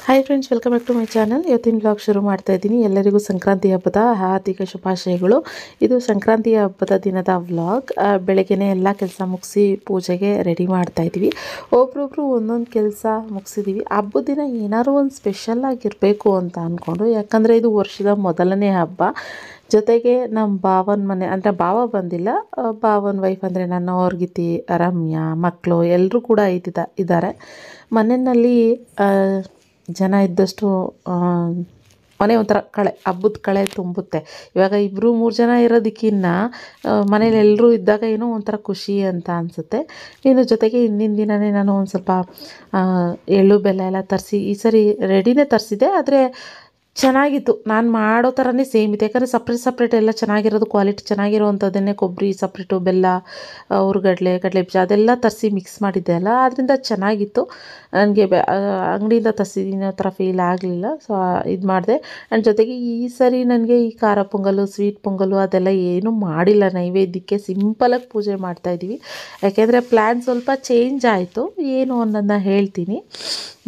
Hi friends, welcome back to my channel. ಇವತ್ತಿನ blog ಶುರು ಮಾಡ್ತಾ ಇದ್ದೀನಿ. ಎಲ್ಲರಿಗೂ ಸಂಕ್ರಾಂತಿ ಹಬ್ಬದ ಹಾರ್ದಿಕ ಶುಭಾಶಯಗಳು. ಇದು ಸಂಕ್ರಾಂತಿ ಹಬ್ಬದ ದಿನದ ವ್ಲಾಗ್. ಬೆಳಗ್ಗೆನೇ ಎಲ್ಲ ಕೆಲಸ ಮುಗಿಸಿ ಪೂಜೆಗೆ ರೆಡಿ ಮಾಡ್ತಾ ಇದ್ದೀವಿ. ಒಬ್ರೊಬ್ರು ಒಂದೊಂದು ಕೆಲಸ ಮುಗಿಸಿದ್ದೀವಿ. ಹಬ್ಬದ ದಿನ ಏನಾದ್ರು ಒಂದು ಸ್ಪೆಷಲ್ ಆಗಿರಬೇಕು ಅಂತ ಅಂದ್ಕೊಂಡು, ಯಾಕಂದರೆ ಇದು ವರ್ಷದ ಮೊದಲನೇ ಹಬ್ಬ. ಜೊತೆಗೆ ನಮ್ಮ ಭಾವನ ಮನೆ ಅಂದರೆ ಭಾವ ಬಂದಿಲ್ಲ, ಭಾವನ ವೈಫ್ ಅಂದರೆ ನನ್ನ ಅವ್ರಗಿತಿ, ರಮ್ಯಾ, ಮಕ್ಕಳು ಎಲ್ಲರೂ ಕೂಡ ಇದ್ದಾರೆ ಮನೆಯಲ್ಲಿ. ಜನ ಇದ್ದಷ್ಟು ಮನೆ ಒಂಥರ ಹಬ್ಬದ ಕಳೆ ತುಂಬುತ್ತೆ. ಇವಾಗ 2-3 ಜನ ಇರೋದಕ್ಕಿಂತ ಮನೇಲಿ ಎಲ್ಲರೂ ಇದ್ದಾಗ ಏನೋ ಒಂಥರ ಖುಷಿ ಅಂತ ಅನಿಸುತ್ತೆ. ಇನ್ನು ಜೊತೆಗೆ ಹಿಂದಿನ ದಿನವೇ ನಾನು ಒಂದು ಸ್ವಲ್ಪ ಎಳ್ಳು ಬೆಲ್ಲ ಎಲ್ಲ ತರಿಸಿ, ಈ ಸರಿ ರೆಡಿನೇ ತರಿಸಿದೆ. ಆದರೆ ಚೆನ್ನಾಗಿತ್ತು. ನಾನು ಮಾಡೋ ಥರನೇ ಸೇಮ್ ಇದೆ. ಯಾಕಂದರೆ ಸಪ್ರೇಟ್ ಎಲ್ಲ ಚೆನ್ನಾಗಿರೋದು, ಕ್ವಾಲಿಟಿ ಚೆನ್ನಾಗಿರೋವಂಥದ್ದನ್ನೇ ಕೊಬ್ಬರಿ ಸಪ್ರೇಟು, ಬೆಲ್ಲ, ಹುರ್ಗಡ್ಲೆ, ಕಡಲೆ ಬೀಜ ಅದೆಲ್ಲ ತರಿಸಿ ಮಿಕ್ಸ್ ಮಾಡಿದ್ದೆ ಅಲ್ಲ, ಅದರಿಂದ ಚೆನ್ನಾಗಿತ್ತು. ನನಗೆ ಅಂಗಡಿಯಿಂದ ತರಿಸಿದ್ದೀನಿ ಆ ಥರ ಫೀಲ್ ಆಗಲಿಲ್ಲ. ಸೊ ಇದು ಮಾಡಿದೆ. ಆ್ಯಂಡ್ ಜೊತೆಗೆ ಈ ಸರಿ ನನಗೆ ಈ ಖಾರ ಪೊಂಗಲು, ಸ್ವೀಟ್ ಪೊಂಗಲು ಅದೆಲ್ಲ ಏನೂ ಮಾಡಿಲ್ಲ. ನೈವೇದ್ಯಕ್ಕೆ ಸಿಂಪಲಾಗಿ ಪೂಜೆ ಮಾಡ್ತಾಯಿದ್ದೀವಿ. ಯಾಕೆಂದರೆ ಪ್ಲ್ಯಾನ್ ಸ್ವಲ್ಪ ಚೇಂಜ್ ಆಯಿತು. ಏನು ಅನ್ನೋದನ್ನ ಹೇಳ್ತೀನಿ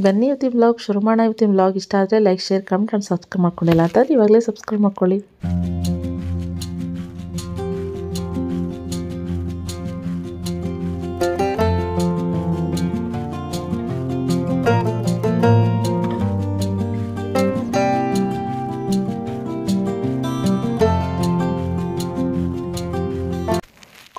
ಬನ್ನಿ. ಇವತ್ತಿನ ವ್ಲಾಗ್ ಶುರು ಮಾಡೋಣ. ಇವತ್ತಿನ ವ್ಲಾಗ್ ಇಷ್ಟ ಆದರೆ like, share, comment and subscribe ಮಾಡ್ಕೊಂಡಿಲ್ಲ ಅಂತಂದ್ರೆ ಇವಾಗಲೇ ಸಬ್ಸ್ಕ್ರೈಬ್ ಮಾಡ್ಕೊಳ್ಳಿ.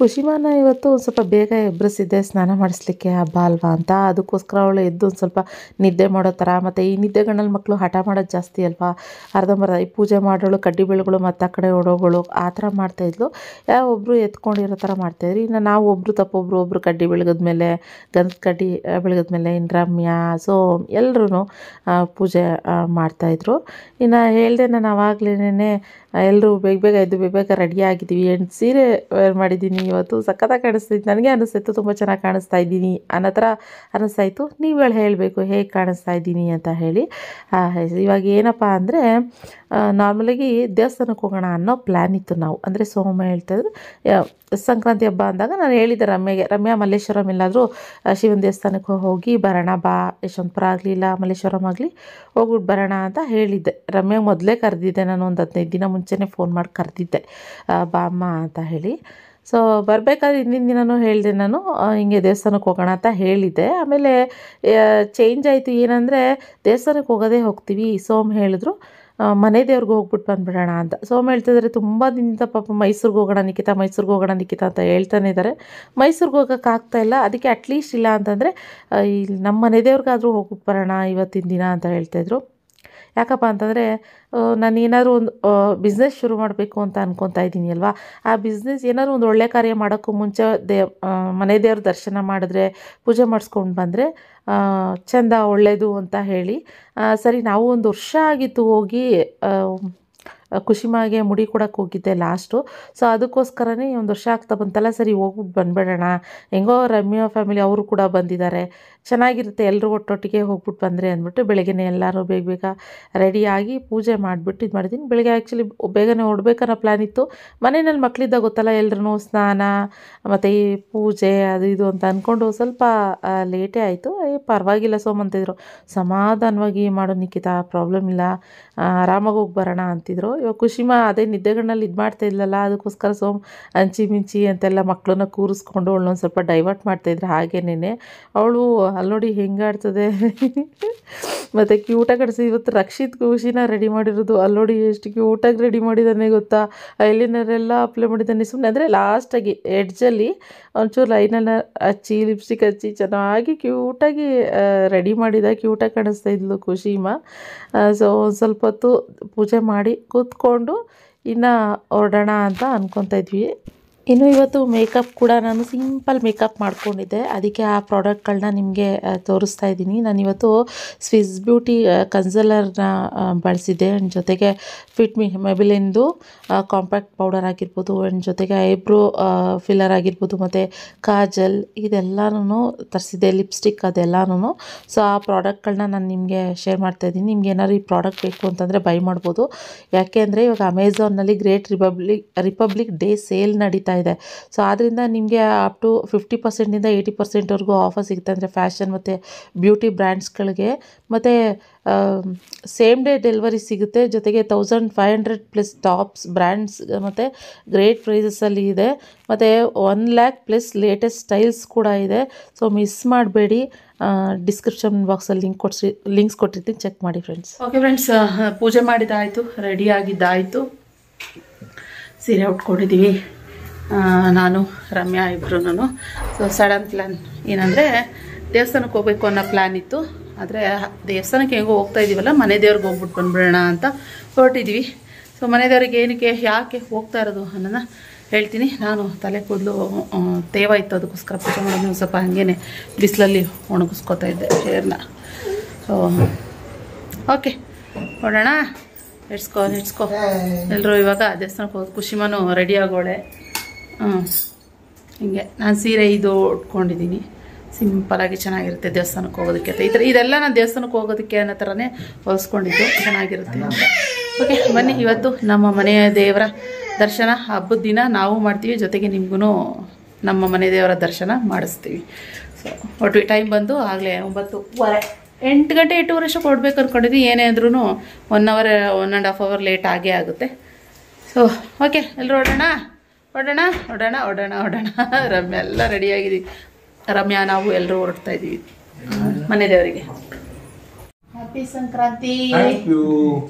ಖುಷಿಮಾನ ಇವತ್ತು ಒಂದು ಸ್ವಲ್ಪ ಬೇಗ ಎಬ್ಬರಿಸಿದ್ದೆ, ಸ್ನಾನ ಮಾಡಿಸ್ಲಿಕ್ಕೆ ಹಬ್ಬ ಅಲ್ವಾ ಅಂತ. ಅದಕ್ಕೋಸ್ಕರ ಅವಳು ಎದ್ದು ಒಂದು ಸ್ವಲ್ಪ ನಿದ್ದೆ ಮಾಡೋ ಥರ, ಮತ್ತು ಈ ನಿದ್ದೆಗಣ್ಣಲ್ಲಿ ಮಕ್ಕಳು ಹಠ ಮಾಡೋದು ಜಾಸ್ತಿ ಅಲ್ವಾ. ಅರ್ಧಂಬರ್ಧ ಈ ಪೂಜೆ ಮಾಡೋಳು, ಕಡ್ಡಿ ಬೆಳಗಳು ಮತ್ತು ಆ ಕಡೆ ಓಡೋಗಳು ಆ ಥರ ಮಾಡ್ತಾಯಿದ್ಲು. ಒಬ್ಬರು ಎತ್ಕೊಂಡಿರೋ ಥರ ಮಾಡ್ತಾಯಿದ್ರು. ಇನ್ನು ನಾವು ಒಬ್ಬರು ಕಡ್ಡಿ ಬೆಳಗದ್ಮೇಲೆ, ಗಂಧದ ಕಡ್ಡಿ ಬೆಳಗದ್ಮೇಲೆ ಇನ್ನು ರಮ್ಯಾ, ಸೊ ಎಲ್ಲರೂ ಪೂಜೆ ಮಾಡ್ತಾಯಿದ್ರು. ಇನ್ನು ಹೇಳಿದೆ ನಾನು ಆವಾಗಲೇ, ಎಲ್ಲರೂ ಬೇಗ ಎದ್ದು ಬೇಗ ರೆಡಿ ಆಗಿದ್ದೀವಿ. ಸೀರೆ ವೇರ್ ಮಾಡಿದ್ದೀನಿ ಇವತ್ತು, ಸಖತ್ತಾಗಿ ಕಾಣಿಸ್ತಾಯಿತ್ತು. ನನಗೆ ಅನ್ನಿಸ್ತಾಯಿತ್ತು ತುಂಬ ಚೆನ್ನಾಗಿ ಕಾಣಿಸ್ತಾ ಇದ್ದೀನಿ ಅನ್ನೋ ಥರ ಅನ್ನಿಸ್ತಾಯಿತ್ತು. ನೀವುಗಳು ಹೇಳಬೇಕು ಹೇಗೆ ಕಾಣಿಸ್ತಾ ಇದ್ದೀನಿ ಅಂತ ಹೇಳಿ. ಇವಾಗ ಏನಪ್ಪ ಅಂದರೆ, ನಾರ್ಮಲಾಗಿ ದೇವಸ್ಥಾನಕ್ಕೆ ಹೋಗೋಣ ಅನ್ನೋ ಪ್ಲ್ಯಾನ್ ಇತ್ತು ನಾವು. ಅಂದರೆ ಸೋಮ ಹೇಳ್ತಾಯಿದ್ರು ಸಂಕ್ರಾಂತಿ ಹಬ್ಬ ಅಂದಾಗ ನಾನು ಹೇಳಿದ್ದೆ ರಮ್ಯಾ ಮಲ್ಲೇಶ್ವರಂ ಎಲ್ಲಾದರೂ ಶಿವನ ದೇವಸ್ಥಾನಕ್ಕೆ ಹೋಗಿ ಬರೋಣ ಬಾ, ಯಶವಂತಪುರ ಆಗಲಿ ಇಲ್ಲ ಮಲ್ಲೇಶ್ವರಂ ಆಗಲಿ ಹೋಗ್ಬಿಟ್ಟು ಬರೋಣ ಅಂತ ಹೇಳಿದ್ದೆ. ರಮ್ಯಾಗೆ ಮೊದಲೇ ಕರೆದಿದ್ದೆ, ನಾನು ಒಂದು 15 ದಿನ ಮುಂಚೆನೇ ಫೋನ್ ಮಾಡಿ ಕರೆದಿದ್ದೆ ಬಾ ಅಮ್ಮ ಅಂತ ಹೇಳಿ. ಸೊ ಬರಬೇಕಾದ್ರೆ ಹಿಂದಿನ ದಿನವೂ ಹೇಳಿದೆ ನಾನು, ಹಿಂಗೆ ದೇವಸ್ಥಾನಕ್ಕೆ ಹೋಗೋಣ ಅಂತ ಹೇಳಿದ್ದೆ. ಆಮೇಲೆ ಚೇಂಜ್ ಆಯಿತು. ಏನಂದರೆ ದೇವಸ್ಥಾನಕ್ಕೆ ಹೋಗ್ತೀವಿ. ಸೋಮ ಹೇಳಿದ್ರು ಮನೆ ದೇವ್ರಿಗೆ ಹೋಗ್ಬಿಟ್ಟು ಬಂದುಬಿಡೋಣ ಅಂತ. ಸೋಮ ಹೇಳ್ತಿದ್ದಾರೆ ತುಂಬ ದಿನದಿಂದ ಪಾಪ ಮೈಸೂರಿಗೆ ಹೋಗೋಣ ನಿಖಿತಾ ಅಂತ ಹೇಳ್ತಾನೆ ಇದ್ದಾರೆ. ಮೈಸೂರಿಗೆ ಹೋಗೋಕ್ಕಾಗ್ತಾಯಿಲ್ಲ. ಅದಕ್ಕೆ ಅಟ್ಲೀಸ್ಟ್ ಇಲ್ಲ ಅಂತಂದರೆ ಇಲ್ಲಿ ನಮ್ಮ ಮನೆ ದೇವ್ರಿಗಾದರೂ ಹೋಗ್ಬಿಟ್ಟು ಬರೋಣ ಇವತ್ತಿನ ದಿನ ಅಂತ ಹೇಳ್ತಾಯಿದ್ರು. ಯಾಕಪ್ಪ ಅಂತಂದರೆ ನಾನು ಏನಾದರೂ ಒಂದು ಬಿಸ್ನೆಸ್ ಶುರು ಮಾಡಬೇಕು ಅಂತ ಅನ್ಕೊತಾ ಇದ್ದೀನಿ ಅಲ್ವಾ. ಆ ಬಿಸ್ನೆಸ್ ಏನಾದರೂ ಒಂದು ಒಳ್ಳೆ ಕಾರ್ಯ ಮಾಡೋಕ್ಕೂ ಮುಂಚೆ ಮನೆ ದೇವ್ರ ದರ್ಶನ ಮಾಡಿದ್ರೆ, ಪೂಜೆ ಮಾಡಿಸ್ಕೊಂಡು ಬಂದರೆ ಚೆಂದ, ಒಳ್ಳೆಯದು ಅಂತ ಹೇಳಿ. ಸರಿ, ನಾವು ಒಂದು ವರ್ಷ ಆಗಿತ್ತು ಹೋಗಿ ಖುಷಿಮಾಗೆ ಮುಡಿ ಕೊಡೋಕ್ಕೆ ಹೋಗಿದ್ದೆ ಲಾಸ್ಟು. ಸೊ ಅದಕ್ಕೋಸ್ಕರನೇ 1 ವರ್ಷ ಆಗ್ತಾ ಬಂತಲ್ಲ, ಸರಿ ಹೋಗ್ಬಿಟ್ಟು ಬಂದುಬಿಡೋಣ. ಹೆಂಗೋ ರಮ್ಯಾ ಫ್ಯಾಮಿಲಿ ಅವರು ಕೂಡ ಬಂದಿದ್ದಾರೆ, ಚೆನ್ನಾಗಿರುತ್ತೆ ಎಲ್ಲರೂ ಒಟ್ಟೊಟ್ಟಿಗೆ ಹೋಗ್ಬಿಟ್ಟು ಬಂದರೆ ಅಂದ್ಬಿಟ್ಟು ಬೆಳಗ್ಗೆನೇ ಎಲ್ಲರೂ ಬೇಗ ರೆಡಿಯಾಗಿ ಪೂಜೆ ಮಾಡಿಬಿಟ್ಟು ಇದು ಮಾಡಿದ್ದೀನಿ. ಬೆಳಗ್ಗೆ ಆ್ಯಕ್ಚುಲಿ ಬೇಗನೆ ಹೊರಡ್ಬೇಕನ್ನೋ ಪ್ಲ್ಯಾನ್ ಇತ್ತು. ಮನೆಯಲ್ಲಿ ಮಕ್ಕಳಿದ್ದಾಗ ಗೊತ್ತಲ್ಲ, ಎಲ್ಲರೂ ಸ್ನಾನ ಮತ್ತು ಈ ಪೂಜೆ ಅದು ಇದು ಅಂತ ಅಂದ್ಕೊಂಡು ಸ್ವಲ್ಪ ಲೇಟೇ ಆಯಿತು. ಪರವಾಗಿಲ್ಲ ಸೋಮ್ ಅಂತಿದ್ರು, ಸಮಾಧಾನವಾಗಿ ಮಾಡು ನಿಖಿತಾ, ಪ್ರಾಬ್ಲಮ್ ಇಲ್ಲ, ಆರಾಮಾಗಿ ಹೋಗಿ ಬರೋಣ ಅಂತಿದ್ರು. ಇವಾಗ ಖುಷಿಮಾ ಅದೇ ನಿದ್ದೆಗಣ್ಣಲ್ಲಿ ಇದು ಮಾಡ್ತಾ ಇದ್ಲಲ್ಲ, ಅದಕ್ಕೋಸ್ಕರ ಸೋಮ್ ಅಂಚಿ ಮಿಂಚಿ ಅಂತೆಲ್ಲ ಮಕ್ಕಳನ್ನ ಕೂರಿಸ್ಕೊಂಡು ಅವಳನ್ನೊಂದು ಸ್ವಲ್ಪ ಡೈವರ್ಟ್ ಮಾಡ್ತಾಯಿದ್ರು. ಹಾಗೇನೇ ಅವಳು ಅಲ್ಲಿ ನೋಡಿ ಹೆಂಗೆ ಆಡ್ತದೆ ಮತ್ತು ಕ್ಯೂಟಾಗಿ ಕಾಣಿಸ್ತು. ಇವತ್ತು ರಕ್ಷಿತ್ ಖುಷಿನ ರೆಡಿ ಮಾಡಿರೋದು ಅಲ್ಲಿ ನೋಡಿ ಎಷ್ಟು ಕ್ಯೂಟಾಗಿ ರೆಡಿ ಮಾಡಿದ್ದಾನೆ ಗೊತ್ತಾ. ಐಲೈನರೆಲ್ಲ ಅಪ್ಲೈ ಮಾಡಿದ್ದಾನೆ. ಸುಮ್ಮನೆ ಅಂದರೆ ಲಾಸ್ಟಾಗಿ ಎಡ್ಜಲ್ಲಿ ಒಂಚೂರು ಲೈನನ್ನು ಹಚ್ಚಿ, ಲಿಪ್ಸ್ಟಿಕ್ ಹಚ್ಚಿ ಚೆನ್ನಾಗಿ ಕ್ಯೂಟಾಗಿ ರೆಡಿ ಮಾಡಿದ, ಕ್ಯೂಟಾಗಿ ಕಾಣಿಸ್ತಾ ಇದ್ಲು ಖುಷಿಮಾ. ಸೊ ಒಂದು ಸ್ವಲ್ಪ ಹೊತ್ತು ಪೂಜೆ ಮಾಡಿ ಕೂತ್ಕೊಂಡು ಇನ್ನು ಹೊರಡೋಣ ಅಂತ ಅಂದ್ಕೊತಾ ಇದ್ವಿ. ಇನ್ನು ಇವತ್ತು ಮೇಕಪ್ ಕೂಡ ನಾನು ಸಿಂಪಲ್ ಮೇಕಪ್ ಮಾಡ್ಕೊಂಡಿದ್ದೆ. ಅದಕ್ಕೆ ಆ ಪ್ರಾಡಕ್ಟ್ಗಳನ್ನ ನಿಮಗೆ ತೋರಿಸ್ತಾ ಇದ್ದೀನಿ. ನಾನಿವತ್ತು ಸ್ವಿಸ್ ಬ್ಯೂಟಿ ಕನ್ಸಲರ್ನ ಬಳಸಿದ್ದೆ. ಆ್ಯಂಡ್ ಜೊತೆಗೆ ಫಿಟ್ಮಿ ಮೆಬಿಲಿನ್ದು ಕಾಂಪ್ಯಾಕ್ಟ್ ಪೌಡರ್ ಆಗಿರ್ಬೋದು, ಆ್ಯಂಡ್ ಜೊತೆಗೆ ಐಬ್ರೋ ಫಿಲ್ಲರ್ ಆಗಿರ್ಬೋದು, ಮತ್ತು ಕಾಜಲ್ ಇದೆಲ್ಲನೂ ತರಿಸಿದ್ದೆ, ಲಿಪ್ಸ್ಟಿಕ್ ಅದೆಲ್ಲನೂ. ಸೊ ಆ ಪ್ರಾಡಕ್ಟ್ಗಳನ್ನ ನಾನು ನಿಮಗೆ ಶೇರ್ ಮಾಡ್ತಾಯಿದ್ದೀನಿ. ನಿಮ್ಗೆ ಏನಾದ್ರು ಈ ಪ್ರಾಡಕ್ಟ್ ಬೇಕು ಅಂತಂದರೆ ಬೈ ಮಾಡ್ಬೋದು. ಯಾಕೆ ಅಂದರೆ ಇವಾಗ ಅಮೆಝಾನ್ನಲ್ಲಿ ಗ್ರೇಟ್ ರಿಪಬ್ಲಿಕ್ ಡೇ ಸೇಲ್ ನಡೀತಾ ನಡೀತಾ ಇದೆ. ಸೊ ಆದ್ದರಿಂದ ನಿಮಗೆ ಅಪ್ ಟು 50%ಇಂದ 80%ವರೆಗೂ ಆಫರ್ ಸಿಗುತ್ತೆ. ಅಂದರೆ ಫ್ಯಾಷನ್ ಮತ್ತು ಬ್ಯೂಟಿ ಬ್ರ್ಯಾಂಡ್ಸ್ಗಳಿಗೆ. ಮತ್ತು ಸೇಮ್ ಡೇ ಡೆಲಿವರಿ ಸಿಗುತ್ತೆ. ಜೊತೆಗೆ 1500+ ಟಾಪ್ಸ್ ಬ್ರ್ಯಾಂಡ್ಸ್ ಮತ್ತು ಗ್ರೇಟ್ ಪ್ರೈಸಸಲ್ಲಿ ಇದೆ. ಮತ್ತು 1,00,000+ ಲೇಟೆಸ್ಟ್ ಸ್ಟೈಲ್ಸ್ ಕೂಡ ಇದೆ. ಸೊ ಮಿಸ್ ಮಾಡಬೇಡಿ. ಡಿಸ್ಕ್ರಿಪ್ಷನ್ ಬಾಕ್ಸಲ್ಲಿ ಲಿಂಕ್ಸ್ ಕೊಟ್ಟಿರ್ತೀನಿ, ಚೆಕ್ ಮಾಡಿ ಫ್ರೆಂಡ್ಸ್. ಓಕೆ ಫ್ರೆಂಡ್ಸ್, ಪೂಜೆ ಮಾಡಿದ್ದಾಯಿತು, ರೆಡಿ ಆಗಿದ್ದಾಯಿತು, ಸೀರೆ ಉಟ್ಕೊಂಡಿದ್ದೀವಿ ನಾನು ರಮ್ಯಾ ಇಬ್ಬರೂ. ಸೊ ಸಡನ್ ಪ್ಲ್ಯಾನ್ ಏನಂದರೆ ದೇವಸ್ಥಾನಕ್ಕೆ ಹೋಗಬೇಕು ಅನ್ನೋ ಪ್ಲ್ಯಾನ್ ಇತ್ತು. ಆದರೆ ದೇವಸ್ಥಾನಕ್ಕೆ ಹೆಂಗೋ ಹೋಗ್ತಾ ಇದ್ದೀವಲ್ಲ, ಮನೆ ದೇವ್ರಿಗೆ ಹೋಗ್ಬಿಟ್ಟು ಬಂದ್ಬಿಡೋಣ ಅಂತ ಹೊರಟಿದ್ವಿ. ಸೊ ಮನೆ ದೇವ್ರಿಗೆ ಏನಕ್ಕೆ ಯಾಕೆ ಹೋಗ್ತಾ ಇರೋದು ಅನ್ನೋದನ್ನ ಹೇಳ್ತೀನಿ. ನಾನು ತಲೆ ಕೂದಲು ತೇವ ಇತ್ತು, ಅದಕ್ಕೋಸ್ಕರ ಪೂಜೆ ಮಾಡೋದು ಸ್ವಲ್ಪ ಹಾಗೇ ಬಿಸಿಲಲ್ಲಿ ಒಣಗಿಸ್ಕೊತಾ ಇದ್ದೆ ಹೇರ್ನ. ಸೊ ಓಕೆ, ನೋಡೋಣ. ನೆಡ್ಸ್ಕೊ ಎಲ್ಲರೂ ಇವಾಗ ದೇವಸ್ಥಾನಕ್ಕೆ ಹೋಗಿ ಖುಷಿಮಾನು ರೆಡಿ ಆಗೋಳೆ. ಹಿಂಗೆ ನಾನು ಸೀರೆ ಇದು ಉಟ್ಕೊಂಡಿದ್ದೀನಿ, ಸಿಂಪಲಾಗಿ ಚೆನ್ನಾಗಿರುತ್ತೆ ದೇವಸ್ಥಾನಕ್ಕೆ ಹೋಗೋದಕ್ಕೆ ಅಂತ. ಇದೆಲ್ಲ ನಾನು ದೇವಸ್ಥಾನಕ್ಕೆ ಹೋಗೋದಕ್ಕೆ ಅನ್ನೋ ಥರನೇ ಹೊಲಿಸ್ಕೊಂಡಿದ್ದು, ಚೆನ್ನಾಗಿರುತ್ತೆ ಅಂತ. ಓಕೆ ಬನ್ನಿ, ಇವತ್ತು ನಮ್ಮ ಮನೆಯ ದೇವರ ದರ್ಶನ ಹಬ್ಬದ ದಿನ ನಾವು ಮಾಡ್ತೀವಿ, ಜೊತೆಗೆ ನಿಮಗೂ ನಮ್ಮ ಮನೆ ದೇವರ ದರ್ಶನ ಮಾಡಿಸ್ತೀವಿ. ಸೊ ಒಟ್ಟು ಟೈಮ್ ಬಂದು ಆಗಲೇ 9:15 8 ಗಂಟೆ 8:15 ಅಷ್ಟು ಕೊಡ್ಬೇಕು ಅಂದ್ಕೊಂಡಿದ್ವಿ. ಏನೇ ಅಂದ್ರೂ 1 hour 1.5 hour ಲೇಟ್ ಆಗೇ ಆಗುತ್ತೆ. ಸೊ ಓಕೆ, ಎಲ್ಲರೂ ಓಡೋಣ. ರಮ್ಯಾ ಎಲ್ಲ ರೆಡಿಯಾಗಿದ್ದೀವಿ. ರಮ್ಯಾ ನಾವು ಎಲ್ಲರೂ ಹೊರಡ್ತಾ ಇದ್ದೀವಿ ಮನೆ ದೇವರಿಗೆ. ಹ್ಯಾಪಿ ಸಂಕ್ರಾಂತಿ.